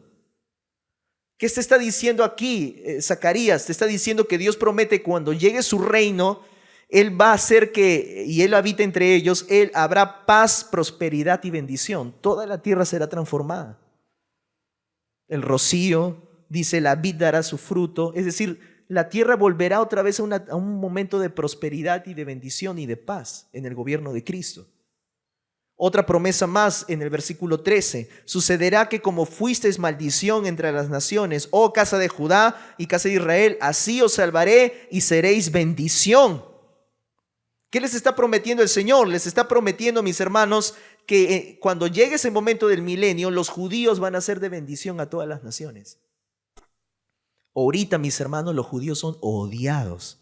¿Qué te está diciendo aquí, Zacarías? Te está diciendo que Dios promete cuando llegue su reino, Él va a hacer que, y Él habita entre ellos, habrá paz, prosperidad y bendición. Toda la tierra será transformada. El rocío, dice, la vid dará su fruto, es decir, la tierra volverá otra vez a un momento de prosperidad y de bendición y de paz en el gobierno de Cristo. Otra promesa más en el versículo 13, sucederá que como fuisteis maldición entre las naciones, oh casa de Judá y casa de Israel, así os salvaré y seréis bendición. ¿Qué les está prometiendo el Señor? Les está prometiendo, mis hermanos, que cuando llegue ese momento del milenio, los judíos van a ser de bendición a todas las naciones. Ahorita, mis hermanos, los judíos son odiados.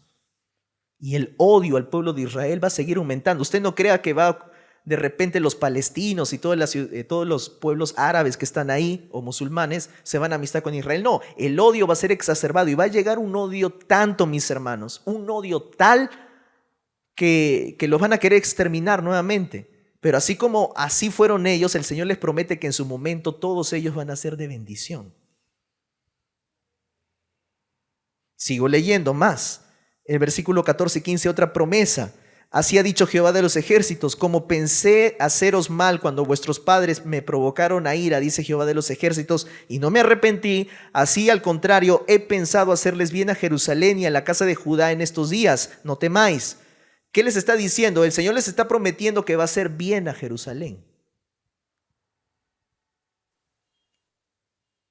Y el odio al pueblo de Israel va a seguir aumentando. Usted no crea que va de repente los palestinos y todos los pueblos árabes que están ahí, o musulmanes, se van a amistar con Israel. No, el odio va a ser exacerbado y va a llegar un odio tanto, mis hermanos, un odio tal que los van a querer exterminar nuevamente. Pero así fueron ellos, el Señor les promete que en su momento todos ellos van a ser de bendición. Sigo leyendo más. El versículo 14 y 15, otra promesa. Así ha dicho Jehová de los ejércitos, como pensé haceros mal cuando vuestros padres me provocaron a ira, dice Jehová de los ejércitos, y no me arrepentí, así al contrario he pensado hacerles bien a Jerusalén y a la casa de Judá en estos días, no temáis. ¿Qué les está diciendo? El Señor les está prometiendo que va a hacer bien a Jerusalén.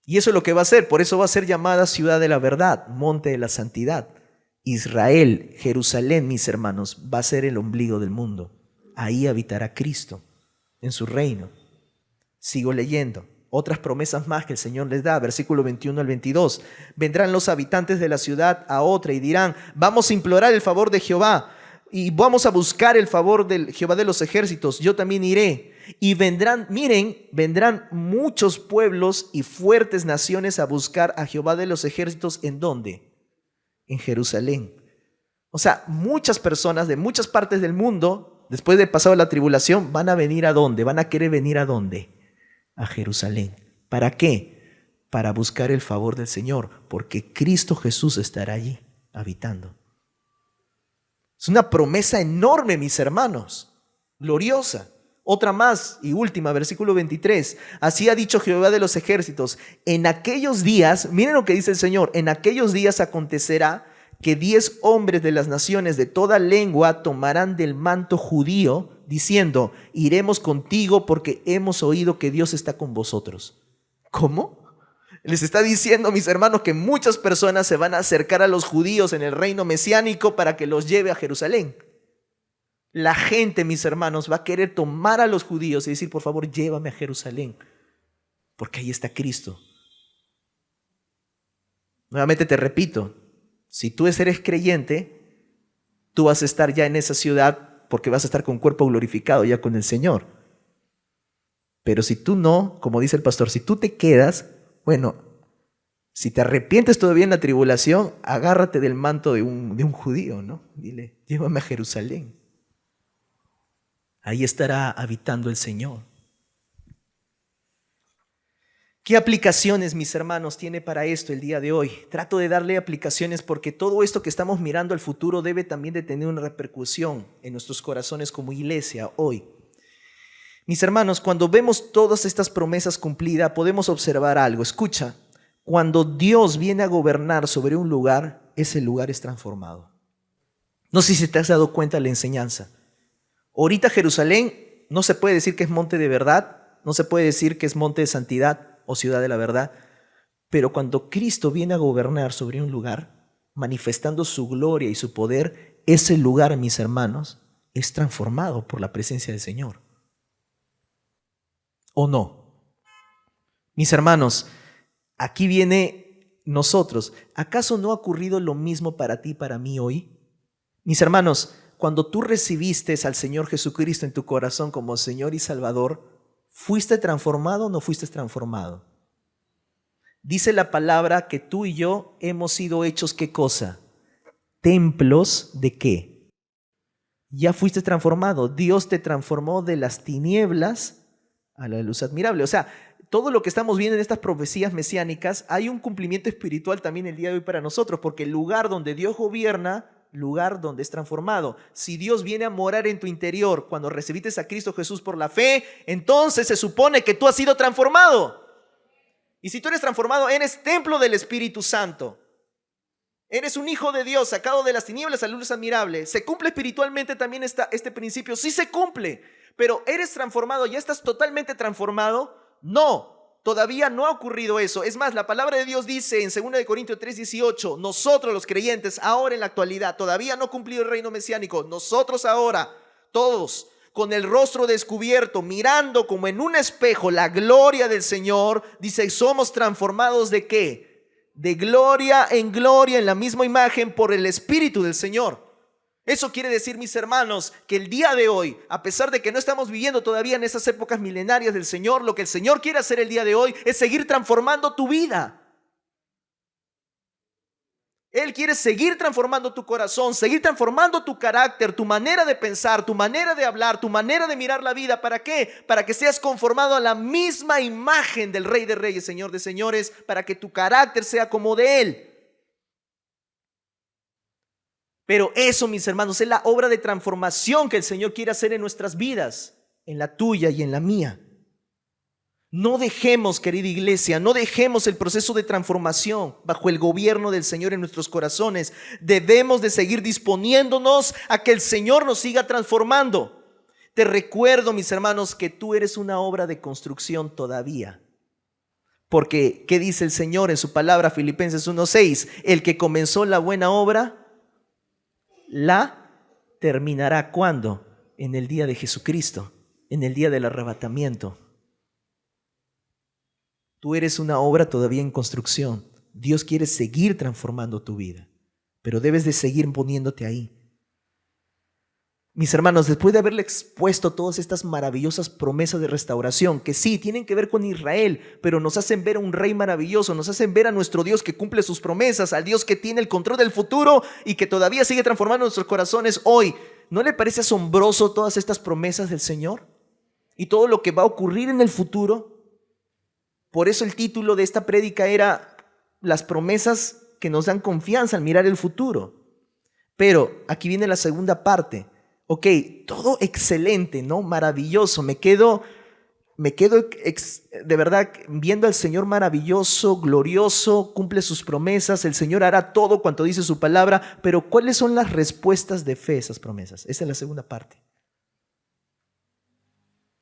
Y eso es lo que va a hacer, por eso va a ser llamada ciudad de la verdad, monte de la santidad. Israel, Jerusalén, mis hermanos, va a ser el ombligo del mundo. Ahí habitará Cristo, en su reino. Sigo leyendo. Otras promesas más que el Señor les da, versículo 21 al 22. Vendrán los habitantes de la ciudad a otra y dirán, vamos a implorar el favor de Jehová y vamos a buscar el favor del Jehová de los ejércitos. Yo también iré. Y vendrán muchos pueblos y fuertes naciones a buscar a Jehová de los ejércitos. ¿En dónde? En Jerusalén. O sea, muchas personas de muchas partes del mundo, después de pasar la tribulación, van a venir ¿a dónde? Van a querer venir ¿a dónde? A Jerusalén. ¿Para qué? Para buscar el favor del Señor, porque Cristo Jesús estará allí habitando. Es una promesa enorme, mis hermanos, gloriosa. Otra más y última, versículo 23. Así ha dicho Jehová de los ejércitos, en aquellos días, miren lo que dice el Señor, en aquellos días acontecerá que 10 hombres de las naciones de toda lengua tomarán del manto judío, diciendo, iremos contigo porque hemos oído que Dios está con vosotros. ¿Cómo? Les está diciendo, mis hermanos, que muchas personas se van a acercar a los judíos en el reino mesiánico para que los lleve a Jerusalén. La gente, mis hermanos, va a querer tomar a los judíos y decir, por favor, llévame a Jerusalén, porque ahí está Cristo. Nuevamente te repito, si tú eres creyente, tú vas a estar ya en esa ciudad porque vas a estar con cuerpo glorificado ya con el Señor. Pero si tú no, como dice el pastor, si tú te quedas, bueno, si te arrepientes todavía en la tribulación, agárrate del manto de un judío, ¿no? Dile, llévame a Jerusalén. Ahí estará habitando el Señor. ¿Qué aplicaciones, mis hermanos, tiene para esto el día de hoy? Trato de darle aplicaciones porque todo esto que estamos mirando al futuro debe también de tener una repercusión en nuestros corazones como iglesia hoy. Mis hermanos, cuando vemos todas estas promesas cumplidas, podemos observar algo. Escucha, cuando Dios viene a gobernar sobre un lugar, ese lugar es transformado. No sé si te has dado cuenta de la enseñanza. Ahorita Jerusalén no se puede decir que es monte de verdad, no se puede decir que es monte de santidad o ciudad de la verdad, pero cuando Cristo viene a gobernar sobre un lugar, manifestando su gloria y su poder, ese lugar, mis hermanos, es transformado por la presencia del Señor. ¿O no? Mis hermanos, aquí viene nosotros. ¿Acaso no ha ocurrido lo mismo para ti y para mí hoy? Mis hermanos, cuando tú recibiste al Señor Jesucristo en tu corazón como Señor y Salvador, ¿fuiste transformado o no fuiste transformado? Dice la palabra que tú y yo hemos sido hechos, ¿qué cosa? ¿Templos de qué? Ya fuiste transformado. Dios te transformó de las tinieblas a la luz admirable. O sea, todo lo que estamos viendo en estas profecías mesiánicas, hay un cumplimiento espiritual también el día de hoy para nosotros, porque el lugar donde Dios gobierna, lugar donde es transformado. Si Dios viene a morar en tu interior cuando recibiste a Cristo Jesús por la fe, entonces se supone que tú has sido transformado. Y si tú eres transformado, eres templo del Espíritu Santo. Eres un hijo de Dios, sacado de las tinieblas a la luz admirable. ¿Se cumple espiritualmente también este principio? Sí se cumple, pero ¿eres transformado? ¿Ya estás totalmente transformado? No, todavía no ha ocurrido eso. Es más, la palabra de Dios dice en 2 Corintios 3:18, nosotros los creyentes, ahora en la actualidad, todavía no ha cumplido el reino mesiánico, nosotros ahora, todos, con el rostro descubierto, mirando como en un espejo la gloria del Señor, dice, somos transformados ¿de qué? De gloria en la misma imagen por el Espíritu del Señor. Eso quiere decir, mis hermanos, que el día de hoy, a pesar de que no estamos viviendo todavía en esas épocas milenarias del Señor, lo que el Señor quiere hacer el día de hoy es seguir transformando tu vida. Él quiere seguir transformando tu corazón, seguir transformando tu carácter, tu manera de pensar, tu manera de hablar, tu manera de mirar la vida. ¿Para qué? Para que seas conformado a la misma imagen del Rey de Reyes, Señor de Señores, para que tu carácter sea como de Él. Pero eso, mis hermanos, es la obra de transformación que el Señor quiere hacer en nuestras vidas, en la tuya y en la mía. No dejemos, querida iglesia, no dejemos el proceso de transformación bajo el gobierno del Señor en nuestros corazones. Debemos de seguir disponiéndonos a que el Señor nos siga transformando. Te recuerdo, mis hermanos, que tú eres una obra de construcción todavía. Porque, ¿qué dice el Señor en su palabra? Filipenses 1:6, el que comenzó la buena obra, la terminará. ¿Cuándo? En el día de Jesucristo, en el día del arrebatamiento. Tú eres una obra todavía en construcción. Dios quiere seguir transformando tu vida, pero debes de seguir poniéndote ahí. Mis hermanos, después de haberle expuesto todas estas maravillosas promesas de restauración, que sí, tienen que ver con Israel, pero nos hacen ver a un rey maravilloso, nos hacen ver a nuestro Dios que cumple sus promesas, al Dios que tiene el control del futuro y que todavía sigue transformando nuestros corazones hoy. ¿No le parece asombroso todas estas promesas del Señor? Y todo lo que va a ocurrir en el futuro. Por eso el título de esta prédica era las promesas que nos dan confianza al mirar el futuro. Pero aquí viene la segunda parte. Ok, todo excelente, ¿no? Maravilloso. Me quedo de verdad viendo al Señor maravilloso, glorioso, cumple sus promesas. El Señor hará todo cuanto dice su palabra. Pero ¿cuáles son las respuestas de fe a esas promesas? Esa es la segunda parte.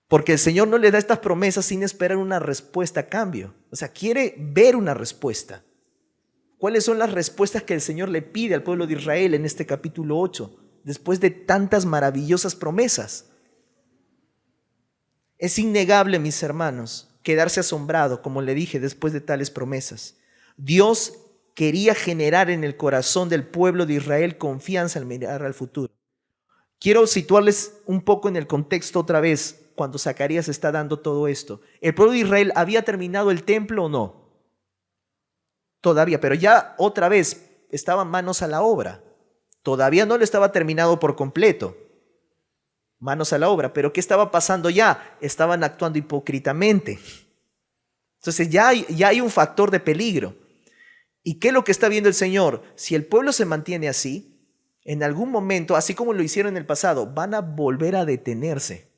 Porque el Señor no le da estas promesas sin esperar una respuesta a cambio. O sea, quiere ver una respuesta. ¿Cuáles son las respuestas que el Señor le pide al pueblo de Israel en este capítulo 8? Después de tantas maravillosas promesas. Es innegable, mis hermanos, quedarse asombrado, como le dije, después de tales promesas. Dios quería generar en el corazón del pueblo de Israel confianza al mirar al futuro. Quiero situarles un poco en el contexto otra vez, cuando Zacarías está dando todo esto. ¿El pueblo de Israel había terminado el templo o no? Todavía, pero ya otra vez estaban manos a la obra. Todavía no lo estaba terminado por completo. Manos a la obra. Pero ¿qué estaba pasando ya? Estaban actuando hipócritamente. Entonces ya hay un factor de peligro. ¿Y qué es lo que está viendo el Señor? Si el pueblo se mantiene así, en algún momento, así como lo hicieron en el pasado, van a volver a detenerse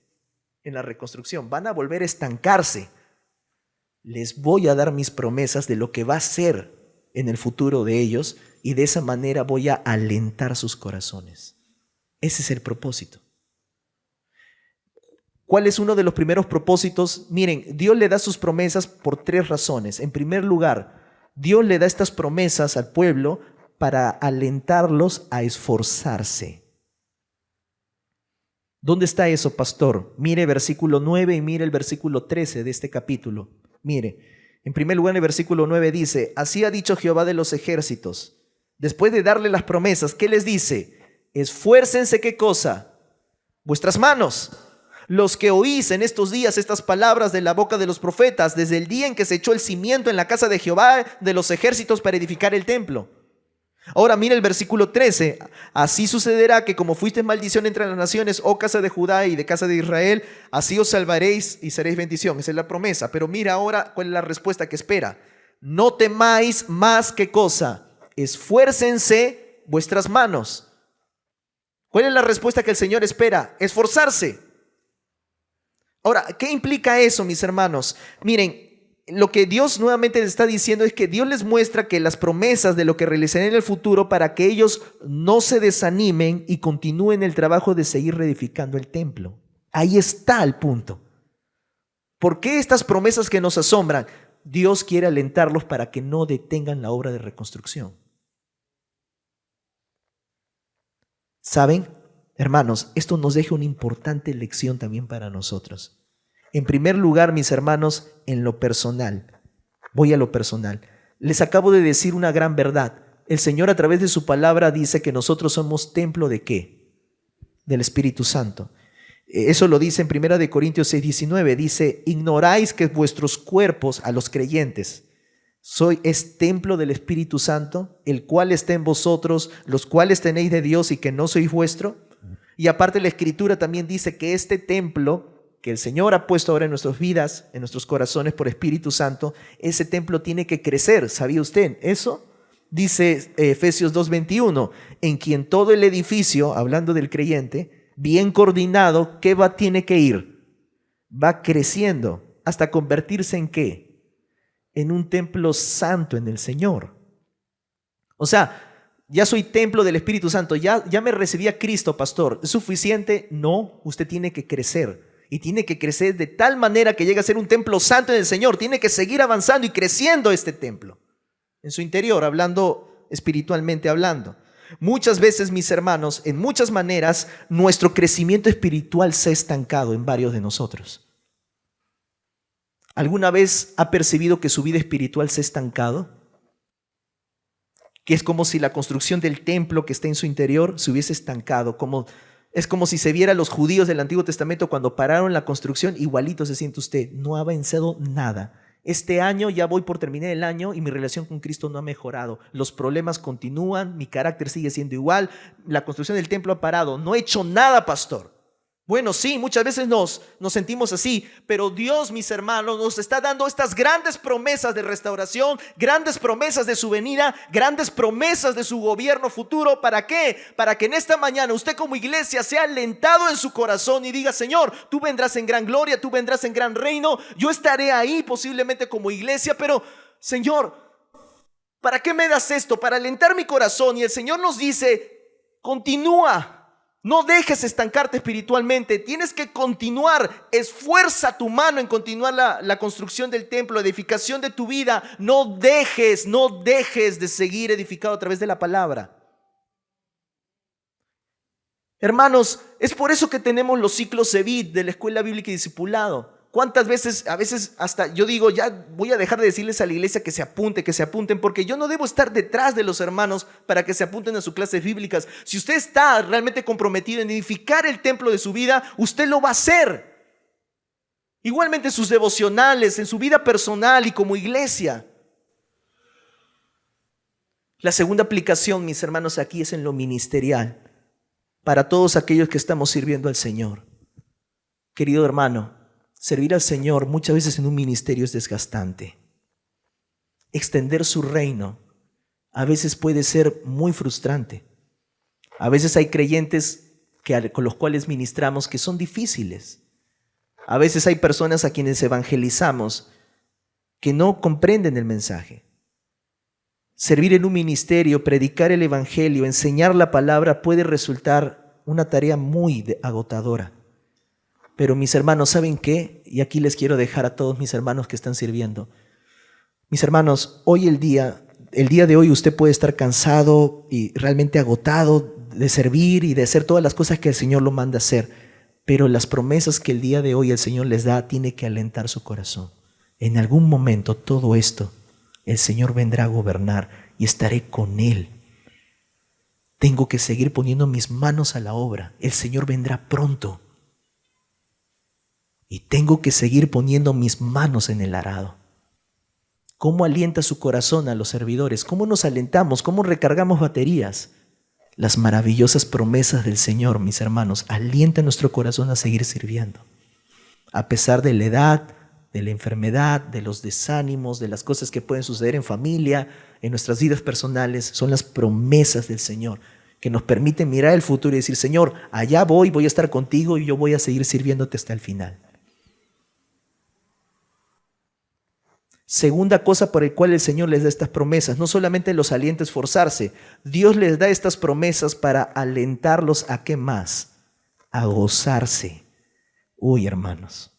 en la reconstrucción, van a volver a estancarse. Les voy a dar mis promesas de lo que va a ser en el futuro de ellos y de esa manera voy a alentar sus corazones. Ese es el propósito. ¿Cuál es uno de los primeros propósitos? Miren, Dios le da sus promesas por 3 razones. En primer lugar, Dios le da estas promesas al pueblo para alentarlos a esforzarse. ¿Dónde está eso, pastor? Mire versículo 9 y mire el versículo 13 de este capítulo. Mire, en primer lugar, el versículo 9 dice, así ha dicho Jehová de los ejércitos. Después de darle las promesas, ¿qué les dice? Esfuércense, ¿qué cosa? Vuestras manos. Los que oís en estos días estas palabras de la boca de los profetas, desde el día en que se echó el cimiento en la casa de Jehová de los ejércitos para edificar el templo. Ahora mira el versículo 13. Así sucederá que como fuiste maldición entre las naciones, oh casa de Judá y de casa de Israel, así os salvaréis y seréis bendición. Esa es la promesa. Pero mira ahora cuál es la respuesta que espera. No temáis más que cosa. Esfuércense vuestras manos. ¿Cuál es la respuesta que el Señor espera? Esforzarse. Ahora, ¿qué implica eso, mis hermanos? Miren, lo que Dios nuevamente les está diciendo es que Dios les muestra que las promesas de lo que realizarán en el futuro para que ellos no se desanimen y continúen el trabajo de seguir reedificando el templo. Ahí está el punto. ¿Por qué estas promesas que nos asombran? Dios quiere alentarlos para que no detengan la obra de reconstrucción. ¿Saben? Hermanos, esto nos deja una importante lección también para nosotros. En primer lugar, mis hermanos, en lo personal. Voy a lo personal. Les acabo de decir una gran verdad. El Señor a través de su palabra dice que nosotros somos templo ¿de qué? Del Espíritu Santo. Eso lo dice en 1 Corintios 6:19. Dice, ignoráis que vuestros cuerpos, a los creyentes, es templo del Espíritu Santo, el cual está en vosotros, los cuales tenéis de Dios y que no sois vuestro. Y aparte la Escritura también dice que este templo que el Señor ha puesto ahora en nuestras vidas, en nuestros corazones por Espíritu Santo, ese templo tiene que crecer. ¿Sabía usted eso? Dice Efesios 2:21, en quien todo el edificio, hablando del creyente, bien coordinado, ¿qué tiene que ir? Va creciendo hasta convertirse ¿en qué? En un templo santo en el Señor. O sea, ya soy templo del Espíritu Santo, ya me recibí a Cristo, pastor. ¿Es suficiente? No, usted tiene que crecer. Y tiene que crecer de tal manera que llegue a ser un templo santo en el Señor. Tiene que seguir avanzando y creciendo este templo en su interior, hablando espiritualmente hablando. Muchas veces, mis hermanos, en muchas maneras, nuestro crecimiento espiritual se ha estancado en varios de nosotros. ¿Alguna vez ha percibido que su vida espiritual se ha estancado? Que es como si la construcción del templo que está en su interior se hubiese estancado, es como si se viera a los judíos del Antiguo Testamento cuando pararon la construcción, igualito se siente usted, no ha avanzado nada. Este año ya voy por terminar el año y mi relación con Cristo no ha mejorado. Los problemas continúan, mi carácter sigue siendo igual, la construcción del templo ha parado. No he hecho nada, pastor. Bueno, sí, muchas veces nos sentimos así, pero Dios, mis hermanos, nos está dando estas grandes promesas de restauración, grandes promesas de su venida, grandes promesas de su gobierno futuro. ¿Para qué? Para que en esta mañana usted como iglesia sea alentado en su corazón y diga, Señor, tú vendrás en gran gloria, tú vendrás en gran reino, yo estaré ahí posiblemente como iglesia, pero Señor, ¿para qué me das esto? Para alentar mi corazón. Y el Señor nos dice, continúa. No dejes estancarte espiritualmente, tienes que continuar, esfuerza tu mano en continuar la construcción del templo, la edificación de tu vida. No dejes de seguir edificado a través de la palabra. Hermanos, es por eso que tenemos los ciclos EBIT de la Escuela Bíblica y Discipulado. ¿Cuántas veces, a veces hasta yo digo, ya voy a dejar de decirles a la iglesia que se apunten, porque yo no debo estar detrás de los hermanos para que se apunten a sus clases bíblicas. Si usted está realmente comprometido en edificar el templo de su vida, usted lo va a hacer. Igualmente en sus devocionales, en su vida personal y como iglesia. La segunda aplicación, mis hermanos, aquí es en lo ministerial, para todos aquellos que estamos sirviendo al Señor. Querido hermano, servir al Señor muchas veces en un ministerio es desgastante. Extender su reino a veces puede ser muy frustrante. A veces hay creyentes con los cuales ministramos que son difíciles. A veces hay personas a quienes evangelizamos que no comprenden el mensaje. Servir en un ministerio, predicar el evangelio, enseñar la palabra puede resultar una tarea muy agotadora. Pero mis hermanos, ¿saben qué? Y aquí les quiero dejar a todos mis hermanos que están sirviendo. Mis hermanos, el día de hoy usted puede estar cansado y realmente agotado de servir y de hacer todas las cosas que el Señor lo manda hacer. Pero las promesas que el día de hoy el Señor les da tiene que alentar su corazón. En algún momento todo esto, el Señor vendrá a gobernar y estaré con Él. Tengo que seguir poniendo mis manos a la obra. El Señor vendrá pronto. y tengo que seguir poniendo mis manos en el arado. ¿Cómo alienta su corazón a los servidores? ¿Cómo nos alentamos? ¿Cómo recargamos baterías? Las maravillosas promesas del Señor, mis hermanos, alientan nuestro corazón a seguir sirviendo. A pesar de la edad, de la enfermedad, de los desánimos, de las cosas que pueden suceder en familia, en nuestras vidas personales, son las promesas del Señor que nos permiten mirar el futuro y decir, Señor, allá voy a estar contigo y yo voy a seguir sirviéndote hasta el final. Segunda cosa por la cual el Señor les da estas promesas, no solamente los alienta a esforzarse, Dios les da estas promesas para alentarlos a ¿qué más? A gozarse. Uy, hermanos.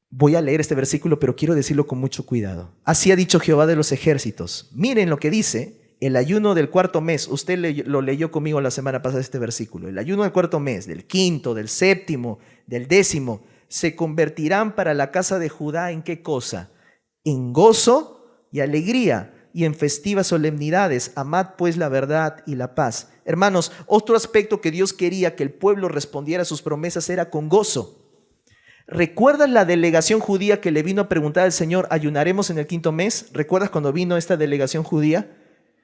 Voy a leer este versículo, pero quiero decirlo con mucho cuidado. Así ha dicho Jehová de los ejércitos. Miren lo que dice, el ayuno del cuarto mes. Usted lo leyó conmigo la semana pasada este versículo. El ayuno del cuarto mes, del quinto, del séptimo, del décimo, se convertirán para la casa de Judá ¿en qué cosa? En gozo y alegría y en festivas solemnidades. Amad pues la verdad y la paz. Hermanos, otro aspecto que Dios quería que el pueblo respondiera a sus promesas era con gozo. ¿Recuerdas la delegación judía que le vino a preguntar al Señor, ¿ayunaremos en el quinto mes? ¿Recuerdas cuando vino esta delegación judía?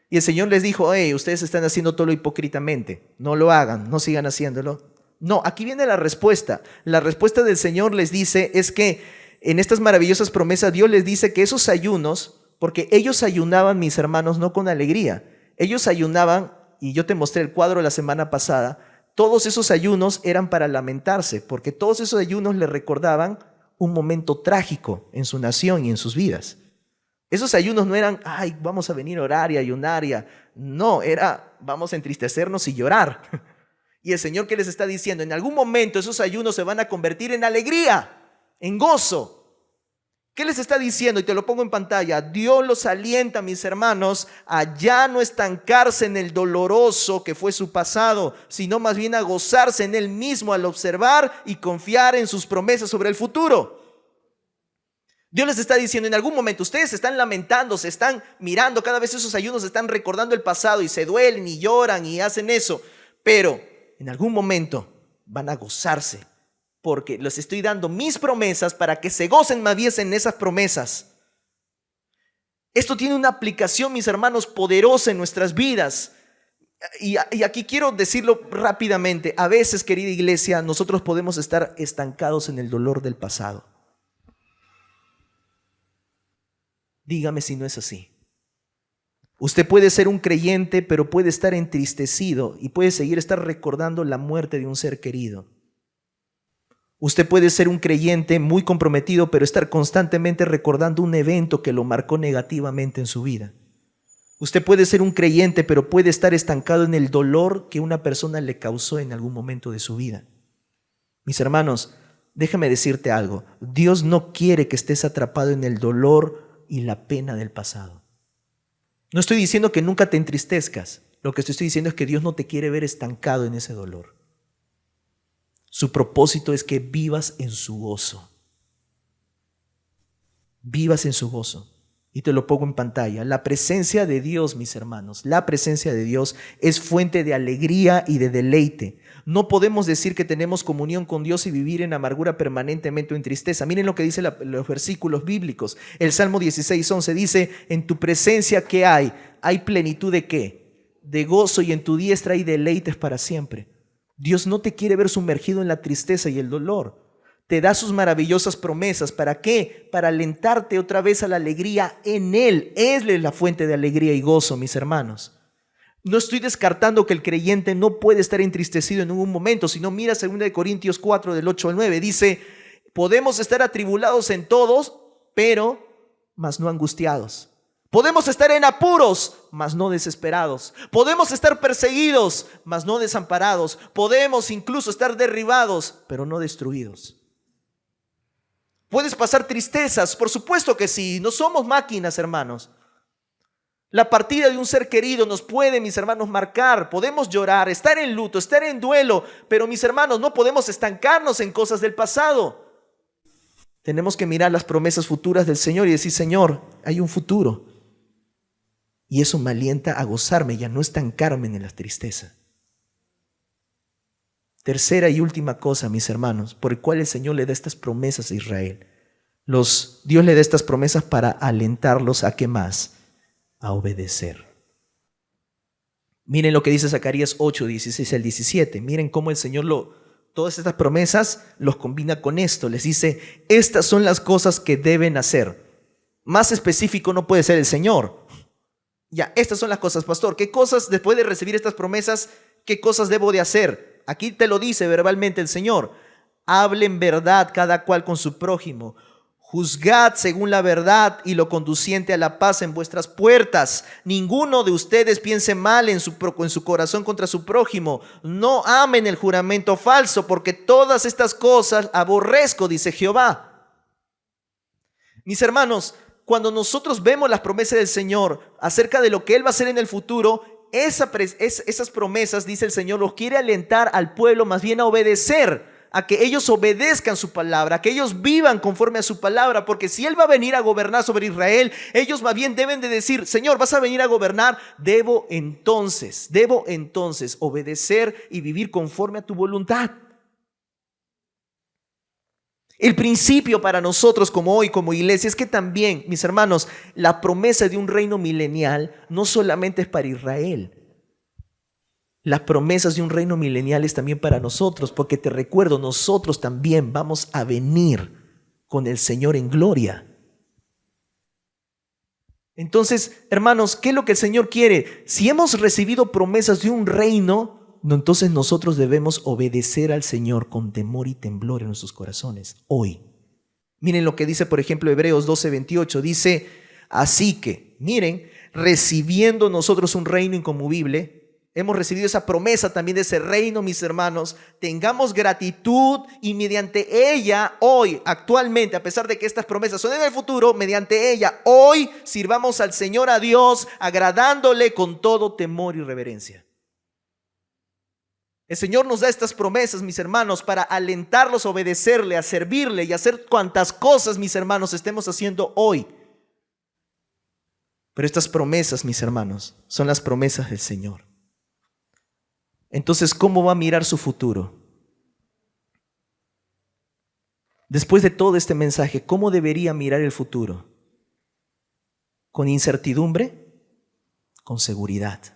Y el Señor les dijo, ustedes están haciendo todo lo hipócritamente. No lo hagan, no sigan haciéndolo. No, aquí viene la respuesta. La respuesta del Señor les dice es que en estas maravillosas promesas Dios les dice que esos ayunos, porque ellos ayunaban, mis hermanos, no con alegría. Ellos ayunaban, y yo te mostré el cuadro la semana pasada, todos esos ayunos eran para lamentarse, porque todos esos ayunos le recordaban un momento trágico en su nación y en sus vidas. Esos ayunos no eran, vamos a venir a orar y ayunar. No, era, vamos a entristecernos y llorar. Y el Señor, ¿qué les está diciendo? En algún momento esos ayunos se van a convertir en alegría, en gozo. ¿Qué les está diciendo? Y te lo pongo en pantalla. Dios los alienta, mis hermanos, a ya no estancarse en el doloroso que fue su pasado, sino más bien a gozarse en Él mismo al observar y confiar en sus promesas sobre el futuro. Dios les está diciendo, en algún momento ustedes se están lamentando, se están mirando, cada vez esos ayunos están recordando el pasado y se duelen y lloran y hacen eso, pero en algún momento van a gozarse, porque les estoy dando mis promesas para que se gocen más bien en esas promesas. Esto tiene una aplicación, mis hermanos, poderosa en nuestras vidas. Y aquí quiero decirlo rápidamente. A veces, querida iglesia, nosotros podemos estar estancados en el dolor del pasado. Dígame si no es así. Usted puede ser un creyente, pero puede estar entristecido y puede estar recordando la muerte de un ser querido. Usted puede ser un creyente muy comprometido, pero estar constantemente recordando un evento que lo marcó negativamente en su vida. Usted puede ser un creyente, pero puede estar estancado en el dolor que una persona le causó en algún momento de su vida. Mis hermanos, déjame decirte algo. Dios no quiere que estés atrapado en el dolor y la pena del pasado. No estoy diciendo que nunca te entristezcas. Lo que te estoy diciendo es que Dios no te quiere ver estancado en ese dolor. Su propósito es que vivas en su gozo. Vivas en su gozo. Y te lo pongo en pantalla. La presencia de Dios, mis hermanos, la presencia de Dios es fuente de alegría y de deleite. No podemos decir que tenemos comunión con Dios y vivir en amargura permanentemente o en tristeza. Miren lo que dicen los versículos bíblicos. El Salmo 16:11 dice, en tu presencia, ¿qué hay? ¿Hay plenitud de qué? De gozo, y en tu diestra hay deleites para siempre. Dios no te quiere ver sumergido en la tristeza y el dolor. Te da sus maravillosas promesas. ¿Para qué? Para alentarte otra vez a la alegría en Él. Él es la fuente de alegría y gozo, mis hermanos. No estoy descartando que el creyente no puede estar entristecido en ningún momento, sino mira 2 Corintios 4, del 8 al 9. Dice, podemos estar atribulados en todos, pero mas no angustiados. Podemos estar en apuros, mas no desesperados. Podemos estar perseguidos, mas no desamparados. Podemos incluso estar derribados, pero no destruidos. Puedes pasar tristezas, por supuesto que sí. No somos máquinas, hermanos. La partida de un ser querido nos puede, mis hermanos, marcar. Podemos llorar, estar en luto, estar en duelo, pero, mis hermanos, no podemos estancarnos en cosas del pasado. Tenemos que mirar las promesas futuras del Señor y decir, Señor, hay un futuro. Y eso me alienta a gozarme y a no estancarme en la tristeza. Tercera y última cosa, mis hermanos, por el cual el Señor le da estas promesas a Israel. Dios le da estas promesas para alentarlos a ¿qué más? A obedecer. Miren lo que dice Zacarías 8, 16 al 17. Miren cómo el Señor todas estas promesas los combina con esto. Les dice, estas son las cosas que deben hacer. Más específico no puede ser el Señor. Ya, estas son las cosas, pastor. ¿Qué cosas, después de recibir estas promesas, qué cosas debo de hacer? Aquí te lo dice verbalmente el Señor. Hablen verdad cada cual con su prójimo. Juzgad según la verdad y lo conduciente a la paz en vuestras puertas. Ninguno de ustedes piense mal en su corazón contra su prójimo. No amen el juramento falso, porque todas estas cosas aborrezco, dice Jehová. Mis hermanos, cuando nosotros vemos las promesas del Señor acerca de lo que Él va a hacer en el futuro, esas promesas, dice el Señor, los quiere alentar al pueblo más bien a obedecer, a que ellos obedezcan su palabra, a que ellos vivan conforme a su palabra, porque si Él va a venir a gobernar sobre Israel, ellos más bien deben de decir, Señor, vas a venir a gobernar, debo entonces obedecer y vivir conforme a tu voluntad. El principio para nosotros como hoy, como iglesia, es que también, mis hermanos, la promesa de un reino milenial no solamente es para Israel. Las promesas de un reino milenial es también para nosotros, porque te recuerdo, nosotros también vamos a venir con el Señor en gloria. Entonces, hermanos, ¿qué es lo que el Señor quiere? Si hemos recibido promesas de un reino, entonces nosotros debemos obedecer al Señor con temor y temblor en nuestros corazones hoy. Miren lo que dice, por ejemplo, Hebreos 12:28. Dice, así que, miren, recibiendo nosotros un reino inconmovible, hemos recibido esa promesa también de ese reino, mis hermanos, tengamos gratitud y mediante ella hoy, actualmente, a pesar de que estas promesas son en el futuro, mediante ella hoy sirvamos al Señor, a Dios, agradándole con todo temor y reverencia. El Señor nos da estas promesas, mis hermanos, para alentarlos a obedecerle, a servirle y a hacer cuantas cosas, mis hermanos, estemos haciendo hoy. Pero estas promesas, mis hermanos, son las promesas del Señor. Entonces, ¿cómo va a mirar su futuro? Después de todo este mensaje, ¿cómo debería mirar el futuro? ¿Con incertidumbre? Con seguridad.